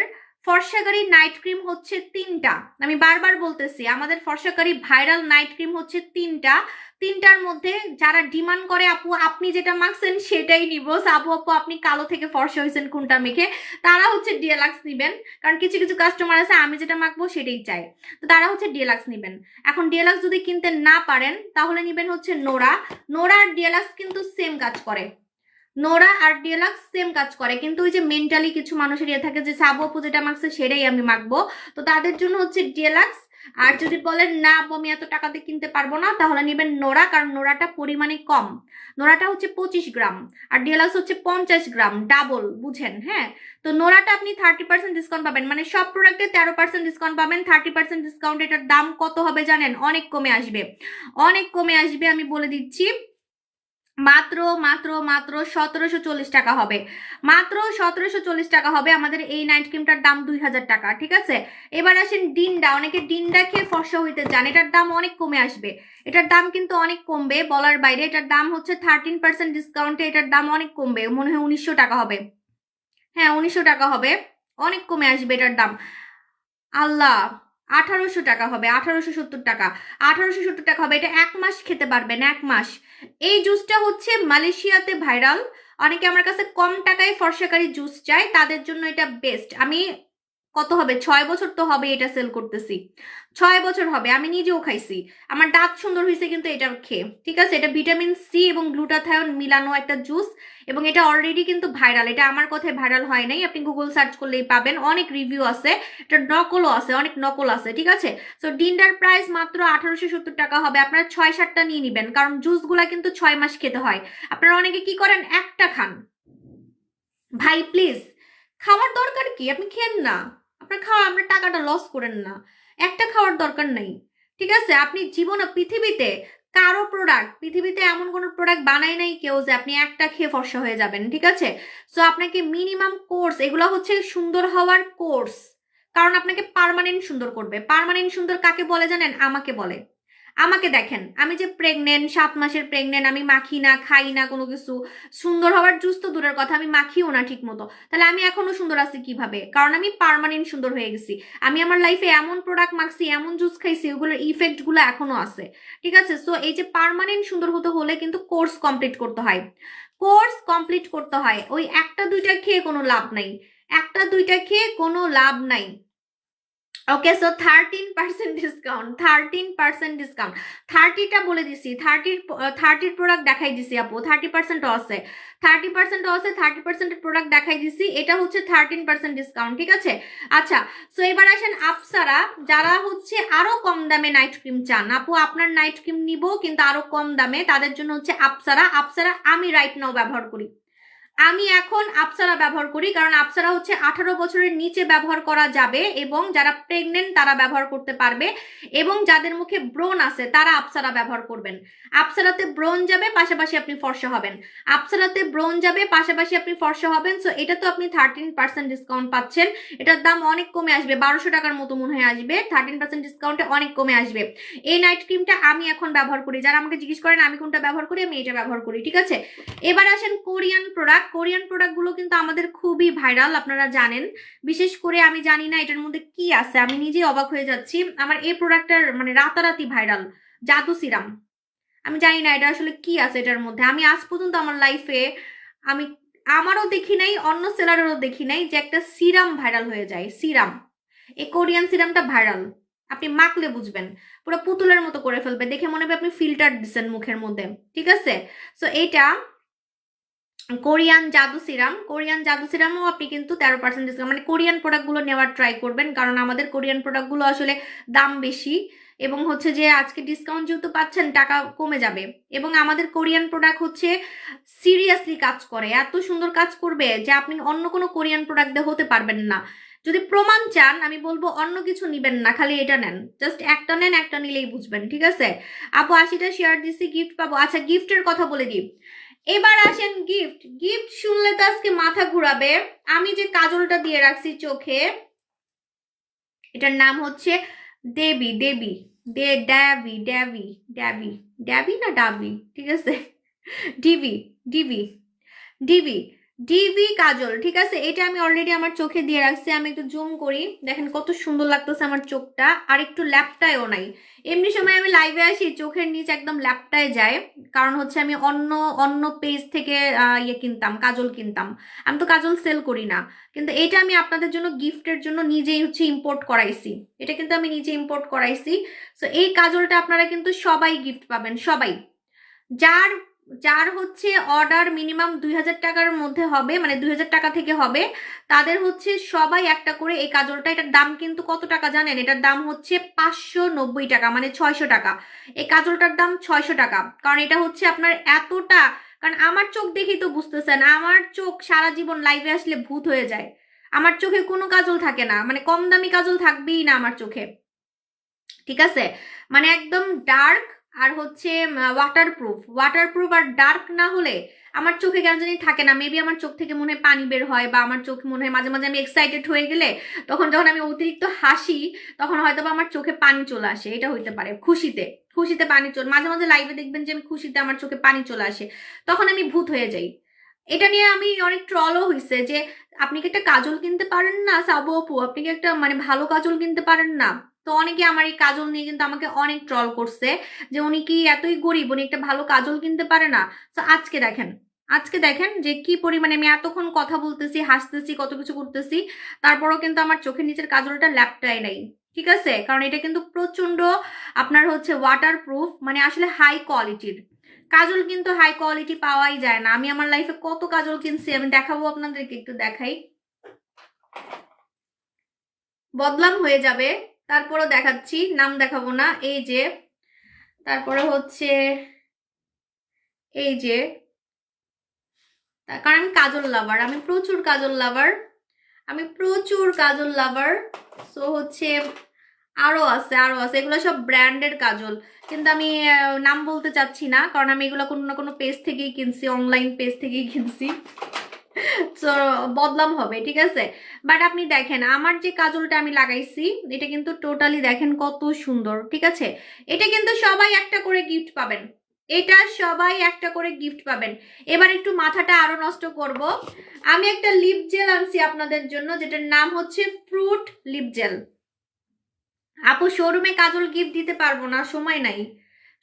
ফর্সাকারী নাইট ক্রিম হচ্ছে 3টা, আমি বারবার বলতেছি, আমাদের ফর্সাকারী ভাইরাল নাইট ক্রিম হচ্ছে 3টার মধ্যে যারা ডিমান্ড করে আপু আপনি যেটা মাখছেন সেটাই নিব, আপু আপনি কালো থেকে ফর্সা হয়েছেন কোনটা মেখে, তারা হচ্ছে ডিএলএক্স নিবেন। কারণ কিছু কিছু কাস্টমার আছে আমি যেটা মাখবো সেটাই চাই, তো তারা হচ্ছে ডিএলএক্স নিবেন। এখন ডিএলএক্স যদি কিনতে না পারেন তাহলে নিবেন হচ্ছে নোরা আর ডিএলএক্স কিন্তু সেম কাজ করে, নোরা আর ডিএলএক্স সেম কাজ করে, কিন্তু ওই যে মেন্টালি কিছু মানুষের ইয়ে থাকে যে সাবু আপু যেটা মাখছে সেটাই আমি মাখবো, তো তাদের জন্য হচ্ছে ডিএলএক্স। আর যদি বলেন না আপু আমি এত টাকাতে কিনতে পারবো না, তাহলে নেবেন নোরা, কারণ নোরাটা পরিমাণে কম, নোরাটা হচ্ছে 25 গ্রাম আর ডিএলএক্স হচ্ছে 50 গ্রাম, ডাবল, বুঝেন। হ্যাঁ, তো নোরাটা আপনি 30% ডিসকাউন্ট পাবেন, মানে সব প্রোডাক্টে 13% ডিসকাউন্ট পাবেন, 30% ডিসকাউন্ট। এটার দাম কত হবে জানেন? অনেক কমে আসবে, অনেক কমে আসবে, আমি বলে দিচ্ছি, মাত্র মাত্র মাত্র 1740 টাকা হবে, মাত্র 1740 টাকা হবে আমাদের এই নাইট ক্রিমটার দাম 2000 টাকা, ঠিক আছে। এবার আসেন ডিন্ডা, অনেকে ডিন্ডা খেয়ে ফর্সা হইতে চান, এটার দাম অনেক কমে আসবে, এটার দাম কিন্তু অনেক কমবে বলার বাইরে, এটার দাম হচ্ছে 13% ডিসকাউন্টে এটার দাম অনেক কমবে, মনে হয় 1900 টাকা হবে, হ্যাঁ 1900 টাকা হবে, অনেক কমে আসবে এটার দাম। আল্লাহ, 1800 টাকা হবে, 1870 টাকা, 1870 টাকা হবে, এটা 1 মাস খেতে পারবেন, 1 মাস। এই জুসটা হচ্ছে মালয়েশিয়াতে ভাইরাল, অনেকে আমার কাছে কম টাকায় ফর্সাকারী জুস চায়, তাদের জন্য এটা বেস্ট। আমি কত হবে 6 বছর তো হবে এটা সেল করতেছি, 6 বছর হবে, আমি নিজেও খাইছি, আমার দাঁত সুন্দর হয়েছে কিন্তু এটা খেয়ে, ঠিক আছে। এটা ভিটামিন সি এবং গ্লুটাথায়ন মিলানো একটা জুস, এবং এটা অলরেডি কিন্তু ভাইরাল, এটা আমার কথায় ভাইরাল হয় নাই, আপনি গুগল সার্চ করলেই পাবেন, অনেক রিভিউ আছে, এটা নকলও আছে, অনেক নকল আছে, ঠিক আছে। সো ডিন্ডার প্রাইস মাত্র 1870 টাকা হবে, আপনারা 6-7টা নিয়ে নিবেন, কারণ জুসগুলা কিন্তু 6 মাস খেতে হয়। আপনারা অনেকে কি করেন, একটা খান, ভাই প্লিজ খাওয়ার দরকার কি, আপনি খেন না, আপনার টাকাটা লস করেন না, একটা খাওয়ার দরকার নাই। ঠিক আছে, আপনি জীবনে পৃথিবীতে এমন কোনো প্রোডাক্ট বানায় নাই কেউ যে আপনি একটা খেয়ে ফর্সা হয়ে যাবেন। ঠিক আছে, সো আপনাকে মিনিমাম কোর্স, এগুলো হচ্ছে সুন্দর হওয়ার কোর্স, কারণ আপনাকে পার্মানেন্ট সুন্দর করবে। পার্মানেন্ট সুন্দর কাকে বলে জানেন? আমাকে বলে। আমাকে দেখেন, আমি যে প্রেগনেন্ট, 7 মাসের প্রেগনেন্ট, আমি মাখি না, খাই না কোনো কিছু। সুন্দর হওয়ার জুস তো দূরের কথা, আমি মাখিও না ঠিক মতো। তাহলে আমি এখনো সুন্দর আছি কিভাবে? কারণ আমি পার্মানেন্ট সুন্দর হয়ে গেছি। আমি আমার লাইফে এমন প্রোডাক্ট মাখছি, এমন জুস খাইছি, ওগুলোর ইফেক্ট গুলো এখনো আছে। ঠিক আছে, সো এই যে পার্মানেন্ট সুন্দর হতে হলে কিন্তু কোর্স কমপ্লিট করতে হয়। কোর্স কমপ্লিট করতে হয়, ওই একটা দুইটা খেয়ে কোনো লাভ নাই। একটা দুইটা খেয়ে কোনো লাভ নাই। ওকে, সো 13% ডিসকাউন্ট, 13% ডিসকাউন্ট। 30টা বলে দিছি, 30 প্রোডাক্ট দেখাই দিছি আপু, 30% আছে, 30% আছে, 30% প্রোডাক্ট দেখাই দিছি, এটা হচ্ছে 13% ডিসকাউন্ট। ঠিক আছে, আচ্ছা। সো এবার আসেন আপসারা, যারা হচ্ছে আরো কম দামে নাইট ক্রিম চান, আপু আপনার নাইট ক্রিম নিব কিন্তু আরো কম দামে, তাদের জন্য হচ্ছে আপসারা। আপসারা আমি রাইট নাও ব্যবহার করি, আমি এখন আপসারা ব্যবহার করি, কারণ আপসারা হচ্ছে 18 বছরের নিচে ব্যবহার করা যাবে, এবং যারা প্রেগনেন্ট তারা ব্যবহার করতে পারবে, এবং যাদের মুখে ব্রণ আছে তারা আপসারা ব্যবহার করবেন। আপসারাতে ব্রণ যাবে, পাশাপাশি আপনি ফর্সা হবেন। আপসারাতে ব্রণ যাবে, পাশাপাশি আপনি ফর্সা হবেন। সো এটা তো আপনি 13% ডিসকাউন্ট পাচ্ছেন, এটার দাম অনেক কমে আসবে, 1200 টাকার মতো মনে হয় আসবে, 13% ডিসকাউন্টে অনেক কমে আসবে। এই নাইট ক্রিমটা আমি এখন ব্যবহার করি, যারা আমাকে জিজ্ঞেস করেন আমি কোনটা ব্যবহার করি, আমি এটা ব্যবহার করি। ঠিক আছে, এবার আসেন কোরিয়ান প্রোডাক্ট। কোরিয়ান প্রোডাক্টগুলো কিন্তু আমাদের খুবই ভাইরাল, আপনারা জানেন। বিশেষ করে আমি জানি না এটার মধ্যে কি আছে, আমি নিজেই অবাক হয়ে যাচ্ছি। আমার এই প্রোডাক্টটার মানে রাতারাতি ভাইরাল, জাদু সিরাম। আমি জানি না এটা আসলে কি আছে এটার মধ্যে, আমি আজ পর্যন্ত আমার লাইফে আমি আমারও দেখি নাই, অন্য সেলারেরও দেখি নাই যে একটা সিরাম ভাইরাল হয়ে যায়। সিরাম, এই কোরিয়ান সিরামটা ভাইরাল, আপনি মাখলে বুঝবেন, পুরো পুতুলের মতো করে ফেলবে, দেখে মনে হবে আপনি ফিল্টার দিচ্ছেন মুখের মধ্যে। ঠিক আছে, সো এইটা কোরিয়ান জাদু সিরাম। কোরিয়ান জাদু সিরামও আপনি কিন্তু 13% ডিসকাউন্ট, মানে কোরিয়ান প্রোডাক্টগুলো নেওয়ার ট্রাই করবেন, কারণ আমাদের কোরিয়ান প্রোডাক্টগুলো আসলে দাম বেশি, এবং হচ্ছে যে আজকে ডিসকাউন্ট যেহেতু পাচ্ছেন টাকা কমে যাবে। এবং আমাদের কোরিয়ান প্রোডাক্ট হচ্ছে সিরিয়াসলি কাজ করে, এত সুন্দর কাজ করবে যে আপনি অন্য কোনো কোরিয়ান প্রোডাক্ট দিয়ে হতে পারবেন না। যদি প্রমাণ চান আমি বলবো অন্য কিছু নিবেন না, খালি এটা নেন, জাস্ট একটা নেন, একটা নিলেই বুঝবেন। ঠিক আছে আপু, 80টা শেয়ার দিছি, গিফট পাবো। আচ্ছা, গিফটের কথা বলে দিই। এবার আসেন গিফট। গিফট শুনলে তো আজকে মাথা ঘুরাবে। আমি যে কাজলটা দিয়ে রাখছি চোখে, এটার নাম হচ্ছে দেবী, দেবী, ড্যাভি, ড্যাভি, ড্যাভি, ড্যাভি না ডাবি, ঠিক আছে, ডিভি, ডিভি, ডিভি, ডিভি কাজল। ঠিক আছে, এটা আমি অলরেডি আমার চোখে দিয়ে রাখছি, আমি একটু জুম করি, দেখেন কত সুন্দর লাগতেছে আমার চোখটা, আর একটু ল্যাপটায়ও নাই। এমনি সময় আমি লাইভে আসি চোখের নিচে একদম ল্যাপটায় যায়, কারণ হচ্ছে আমি অন্য অন্য পেজ থেকে ইয়ে কিনতাম, কাজল কিনতাম। আমি তো কাজল সেল করি না, কিন্তু এটা আমি আপনাদের জন্য গিফটের জন্য নিজেই হচ্ছে ইম্পোর্ট করাইছি, এটা কিন্তু আমি নিজে ইম্পোর্ট করাইছি। সো এই কাজলটা আপনারা কিন্তু সবাই গিফট পাবেন, সবাই। যার যার হচ্ছে অর্ডার মিনিমাম 2000 টাকার মধ্যে হবে, মানে 2000 টাকা থেকে হবে, তাদের হচ্ছে সবাই একটা করে এই কাজলটা। এটার দাম কিন্তু কত টাকা জানেন? এটার দাম হচ্ছে 590 টাকা, মানে 600 টাকা। এই কাজলটার দাম 600 টাকা, কারণ এটা হচ্ছে আপনার এতটা, কারণ আমার চোখ দেখেই তো বুঝতেছেন, আমার চোখ সারা জীবন লাইভে আসলে ভূত হয়ে যায়। আমার চোখে কোনো কাজল থাকে না, মানে কম দামি কাজল থাকবেই না আমার চোখে। ঠিক আছে, মানে একদম ডার্ক, আর হচ্ছে ওয়াটারপ্রুফ, ওয়াটারপ্রুফ আর ডার্ক না হলে আমার চোখে কেন জানি থাকে না। মেবি আমার চোখ থেকে মনে হয় পানি বের হয়, বা আমার চোখে মনে হয় মাঝে মাঝে আমি এক্সাইটেড হয়ে গেলে, তখন যখন আমি অতিরিক্ত হাসি, তখন হয়তো আমার চোখে পানি চলে আসে, এটা হইতে পারে। খুশিতে, খুশিতে পানি চলে, মাঝে মাঝে লাইভে দেখবেন যে আমি খুশিতে আমার চোখে পানি চলে আসে, তখন আমি ভূত হয়ে যাই। এটা নিয়ে আমি অনেক ট্রলও হয়েছে যে আপনি কি একটা কাজল কিনতে পারেন না সাবু আপু, আপনি কি একটা মানে ভালো কাজল কিনতে পারেন না? তো অনেকে আমার এই কাজল নিয়ে কিন্তু আমাকে অনেক ট্রল করছে যে উনি কি এতই গরিব, উনি একটা ভালো কাজল কিনতে পারে না। তো আজকে দেখেন, আজকে দেখেন যে কি পরিমাণে আমি এতক্ষণ কথা বলতেছি, হাসতেছি, কত কিছু করতেছি, তারপরও কিন্তু আমার চোখের নিচের কাজলটা ল্যাপটাই নাই। ঠিক আছে, কারণ এটা কিন্তু প্রচন্ড আপনার হচ্ছে ওয়াটারপ্রুফ, মানে আসলে হাই কোয়ালিটির কাজল, কিন্তু হাই কোয়ালিটি পাওয়াই যায় না। আমি আমার লাইফে কত কাজল কিনছি, আমি দেখাবো আপনাদেরকে, একটু দেখাই, বদলাম হয়ে যাবে, তারপরও দেখাচ্ছি, নাম দেখাবো না। এই যে, তারপরে হচ্ছে এই যে, কারণ আমি কাজল লাভার, আমি প্রচুর কাজল লাভার। আমি প্রচুর কাজল লাভার। সো হচ্ছে আরো আছে এগুলো সব ব্র্যান্ডের কাজল, কিন্তু আমি নাম বলতে চাচ্ছি না, কারণ আমি এগুলো কোনো না কোনো পেজ থেকেই কিনছি, অনলাইন পেজ থেকেই কিনছি। সো বদলাম হবে, ঠিক আছে। বাট আপনি দেখেন আমার যে কাজলটা আমি লাগাইছি, এটা কিন্তু টোটালি দেখেন কত সুন্দর, ঠিক আছে। এটা কিন্তু সবাই একটা করে গিফট পাবেন, এটা সবাই একটা করে গিফট পাবেন। এবার একটু মাথাটা আরো নষ্ট করব, আমি একটা লিপ জেল আনছি আপনাদের জন্য, যেটার নাম হচ্ছে ফ্রুট লিপ জেল। আপু শোরুমে কাজল গিফট দিতে পারবো না, সময় নাই,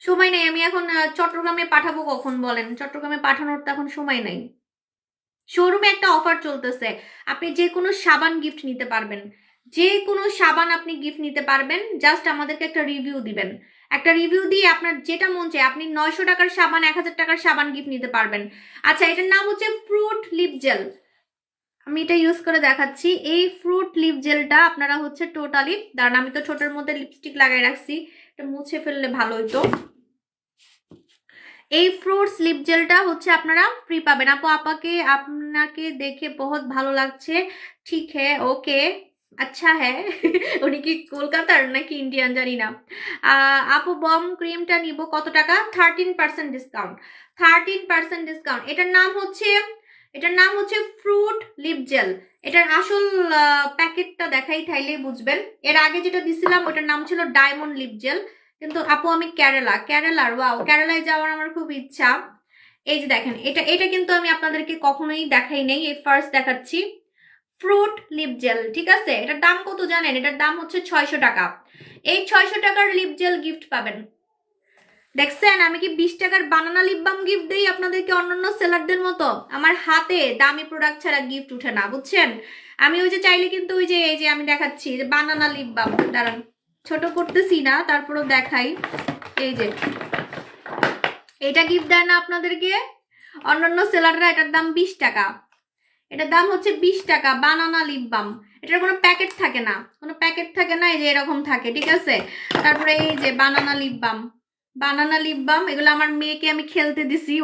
সময় নাই। আমি এখন চট্টগ্রামে পাঠাবো কখন বলেন? চট্টগ্রামে পাঠানোর তো এখন সময় নাই। শোরুমে একটা অফার চলতেছে, আপনি যে কোনো সাবান গিফট নিতে পারবেন, যে কোনো সাবান আপনি গিফট নিতে পারবেন। জাস্ট আমাদেরকে একটা রিভিউ দিবেন, একটা রিভিউ দিয়ে আপনার যেটা মন চায় আপনি 900 টাকার সাবান, 1000 টাকার সাবান গিফট নিতে পারবেন। আচ্ছা, এটার নাম হচ্ছে ফ্রুট লিপ জেল। আমি এটা ইউজ করে দেখাচ্ছি। এই ফ্রুট লিপ জেলটা আপনারা হচ্ছে টোটালি, দাঁড়ান আমি তো ঠোঁটের মধ্যে লিপস্টিক লাগাই রাখছি, এটা মুছে ফেললে ভালো হইতো। এই ফ্রুটস লিপ জেলটা হচ্ছে আপনারা ফ্রি পাবেন। আপু আপাকে আপনাকে দেখে বহুত ভালো লাগছে। ঠিক হ্যাঁ, ওকে, আচ্ছা হ্যাঁ। উনি কি কলকাতার নাকি ইন্ডিয়ান জানি না। আপু বম ক্রিমটা নিব কত টাকা? 13% ডিসকাউন্ট, 13% ডিসকাউন্ট। এটার নাম হচ্ছে ফ্রুট লিপ জেল। এটার আসল প্যাকেটটা দেখাই তাইলেই বুঝবেন। এর আগে যেটা দিছিলাম ওটার নাম ছিল ডায়মন্ড লিপ জেল, কিন্তু আপু আমি কেরালার ওয়াও, কেরালায় যাওয়ার আমার খুব ইচ্ছা। এই যে দেখেন, এটা এটা কিন্তু আমি আপনাদেরকে কখনোই দেখাই নেই, এই ফার্স্ট দেখাচ্ছি। ফ্রুট লিপ জেল, ঠিক আছে। এটার দাম কত জানেন? এটার দাম হচ্ছে 600 টাকা। এই 600 টাকার লিপ জেল গিফট পাবেন। দেখছেন আমি কি 20 টাকার বানানা লিপ বাম গিফট দেই আপনাদেরকে অন্যান্য সেলারদের মতো? আমার হাতে দামি প্রোডাক্ট ছাড়া গিফট উঠে না, বুঝছেন। আমি ওই যে চাইলে কিন্তু ওই যে এই যে আমি দেখাচ্ছি যে বানানা লিপ বাম, দাঁড়ান ছোট করতেছি না, তারপরেও দেখাই। এই যে এটা গিফট দেয় না আপনাদেরকে অন্যান্য সেলাররা, এটার দাম 20 টাকা, এটার দাম হচ্ছে 20 টাকা বানানা লিপ বাম। এটার কোনো প্যাকেট থাকে না, কোনো প্যাকেট থাকে না, এই যে এরকম থাকে, ঠিক আছে। তারপরে এই যে বানানা লিপ বাম, বানানা লিপ বাম, এগুলো আমার মেয়েকে আমি খেলতে দিছি,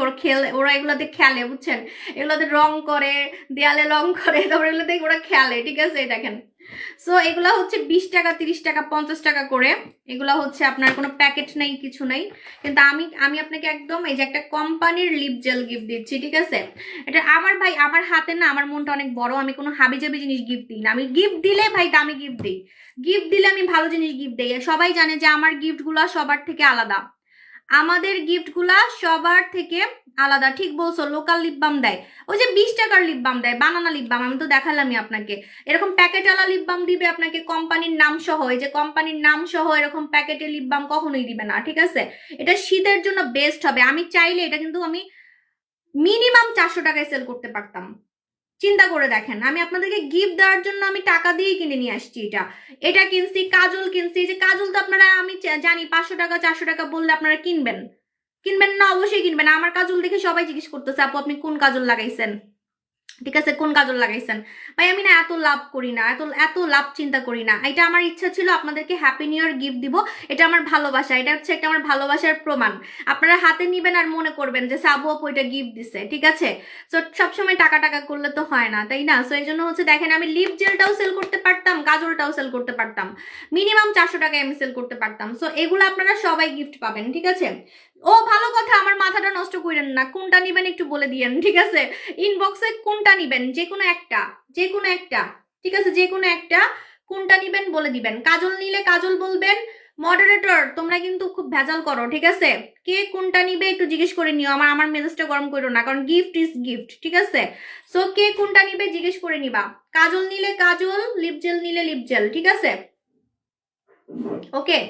ওরা এগুলোতে খেলে, বুঝছেন। এগুলোতে রং করে, দেয়ালে রং করে, তারপরে এগুলোতে ওরা খেলে, ঠিক আছে। দেখেন, সো এগুলা হচ্ছে 20 টাকা, 30 টাকা, 50 টাকা করে। এগুলা হচ্ছে আপনার কোনো প্যাকেট নেই, কিছু নেই। কিন্তু আমি আপনাকে একদম এই যে একটা কোম্পানির লিপ জেল গিফট দিচ্ছি, ঠিক আছে। এটা আমার ভাই, আমার হাতে না, আমার মনটা অনেক বড়, আমি কোনো হাবিজাবি জিনিস গিফট দিই না। আমি গিফট দিলে ভাই দামি গিফট দিই, গিফট দিলে আমি ভালো জিনিস গিফট দিই। সবাই জানে যে আমার গিফটগুলো সবার থেকে আলাদা, আমাদের গিফটগুলা সবার থেকে আলাদা। ঠিক বলছো, লোকাল লিপ বাম দেয়, ওই যে 20 টাকার লিপ বাম দেয়, বানানা লিপ বাম, আমি তো দেখালামই আপনাকে। এরকম প্যাকেটওয়ালা লিপ বাম দিবে আপনাকে কোম্পানির নাম সহ, এই যে কোম্পানির নাম সহ এরকম প্যাকেটের লিপ বাম কখনোই দিবে না, ঠিক আছে। এটা শীতের জন্য বেস্ট হবে। আমি চাইলে এটা কিন্তু আমি মিনিমাম 400 টাকায় সেল করতে পারতাম। চিন্তা করে দেখেন, আমি আপনাদেরকে গিফট দেওয়ার জন্য আমি টাকা দিয়েই কিনে নিয়ে আসছি। এটা এটা কিনছি, কাজল কিনছি, যে কাজল তো আপনারা আমি জানি 500 টাকা 400 টাকা বললে আপনারা কিনবেন, কিনবেন না? অবশ্যই কিনবেন। আমার কাজল দেখে সবাই জিজ্ঞেস করতেছে আপু আপনি কোন কাজল লাগাইছেন, ঠিক আছে, কোন কাজল লাগাইছেন। ভাই আমি না এত লাভ করি না, এত এত লাভ চিন্তা করি না। এটা আমার ইচ্ছা ছিল আপনাদেরকে হ্যাপি নিউ ইয়ার গিফট দিব, এটা আমার ভালোবাসা, এটা হচ্ছে একটা আমার ভালোবাসার প্রমাণ। আপনারা হাতে নিবেন আর মনে করবেন যে সাবু আপু এটা গিফট দিছে, ঠিক আছে। সো সবসময় টাকা টাকা করলে তো হয় না, তাই না। সো এই জন্য হচ্ছে দেখেন, আমি লিপ জেলটাও সেল করতে পারতাম, কাজলটাও সেল করতে পারতাম, মিনিমাম 400 টাকায় আমি সেল করতে পারতাম। সো এগুলো আপনারা সবাই গিফট পাবেন, ঠিক আছে। ও ভালো কথা, আমার মাথাটা নষ্ট করেন না, কোনটা নিবেন একটু বলে দিয়েন, ঠিক আছে। ইনবক্সে কোনটা নিবেন, যে কোনো একটা, যে কোনো একটা, ঠিক আছে, যে কোনো একটা, কোনটা নিবেন বলে দিবেন। কাজল নিলে কাজল বলবেন। মডারেটর তোমরা কিন্তু খুব ভেজাল করো, ঠিক আছে। কে কোনটা নিবে একটু জিজ্ঞেস করে নিও, আমার মেজাজটা গরম করো না, কারণ গিফট ইজ গিফট, ঠিক আছে। সো কে কোনটা নিবে জিজ্ঞেস করে নিবা। কাজল নিলে কাজল, লিপ জেল নিলে লিপ জেল, ঠিক আছে। ওকে,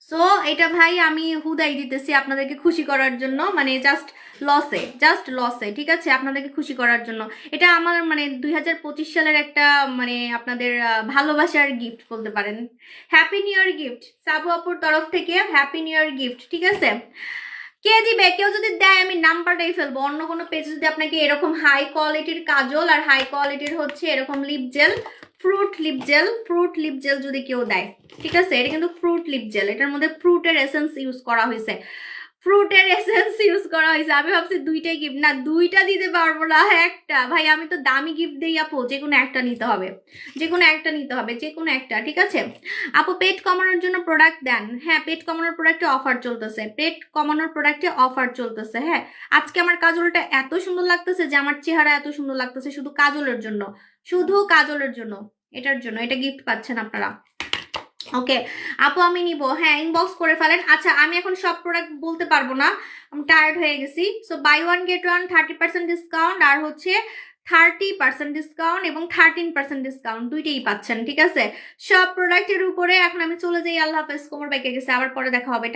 সো এটা ভাই আমি হুদাই দিতেছি আপনাদেরকে খুশি করার জন্য, মানে জাস্ট লসে, ঠিক আছে, আপনাদেরকে খুশি করার জন্য। এটা আমার মানে 2025 সালের একটা মানে আপনাদের ভালোবাসার গিফট বলতে পারেন, হ্যাপি নিউ ইয়ার গিফট সাবু আপুর তরফ থেকে, হ্যাপি নিউ ইয়ার গিফট, ঠিক আছে। কে দিবে? কেউ যদি দেয় আমি নাম্বারটাই ফেলবো। অন্য কোনো পেজে যদি আপনাকে এরকম হাই কোয়ালিটির কাজল আর হাই কোয়ালিটির হচ্ছে এরকম lip gel, fruit lip gel যদি কেউ দেয়, ঠিক আছে। এটা কিন্তু ফ্রুট লিপ জেল, এটার মধ্যে ফ্রুটের এসেন্স ইউজ করা হয়েছে। ফ্রুটের এসেন্স ইউজ করা হয়েছে। আমি ভাবছি দুইটাই গিফট, না দুইটা দিতে পারবো না, একটা। ভাই আমি তো দামি গিফট দিই আপু, যে কোনো একটা নিতে হবে, যে কোনো একটা নিতে হবে, যে কোনো একটা, ঠিক আছে? আপু পেট কমানোর জন্য প্রোডাক্ট দেন? হ্যাঁ, পেট কমানোর প্রোডাক্টে অফার চলতেছে, পেট কমানোর প্রোডাক্টে অফার চলতেছে। হ্যাঁ, আজকে আমার কাজলটা এত সুন্দর লাগতেছে যে আমার চেহারা এত সুন্দর লাগতেছে শুধু কাজলের জন্য, শুধু কাজলের জন্য, এটার জন্য, এটা গিফট পাচ্ছেন আপনারা। ওকে আপু আমি নিব, হ্যাঁ ইনবক্স করে ফেলেন। আচ্ছা আমি এখন সব প্রোডাক্ট বলতে পারবো না, আমি টায়ার্ড হয়ে গেছি। So buy one get one 30% discount, আর হচ্ছে 30% ডিসকাউন্ট এবং 13% ডিসকাউন্ট, দুইটাই পাচ্ছেন, ঠিক আছে? সব প্রোডাক্টের উপরে। এখন আমি চলে যাই, আল্লাহ হাফেজ, কোমর বেঁকে গেছে, আবার পরে দেখা হবে।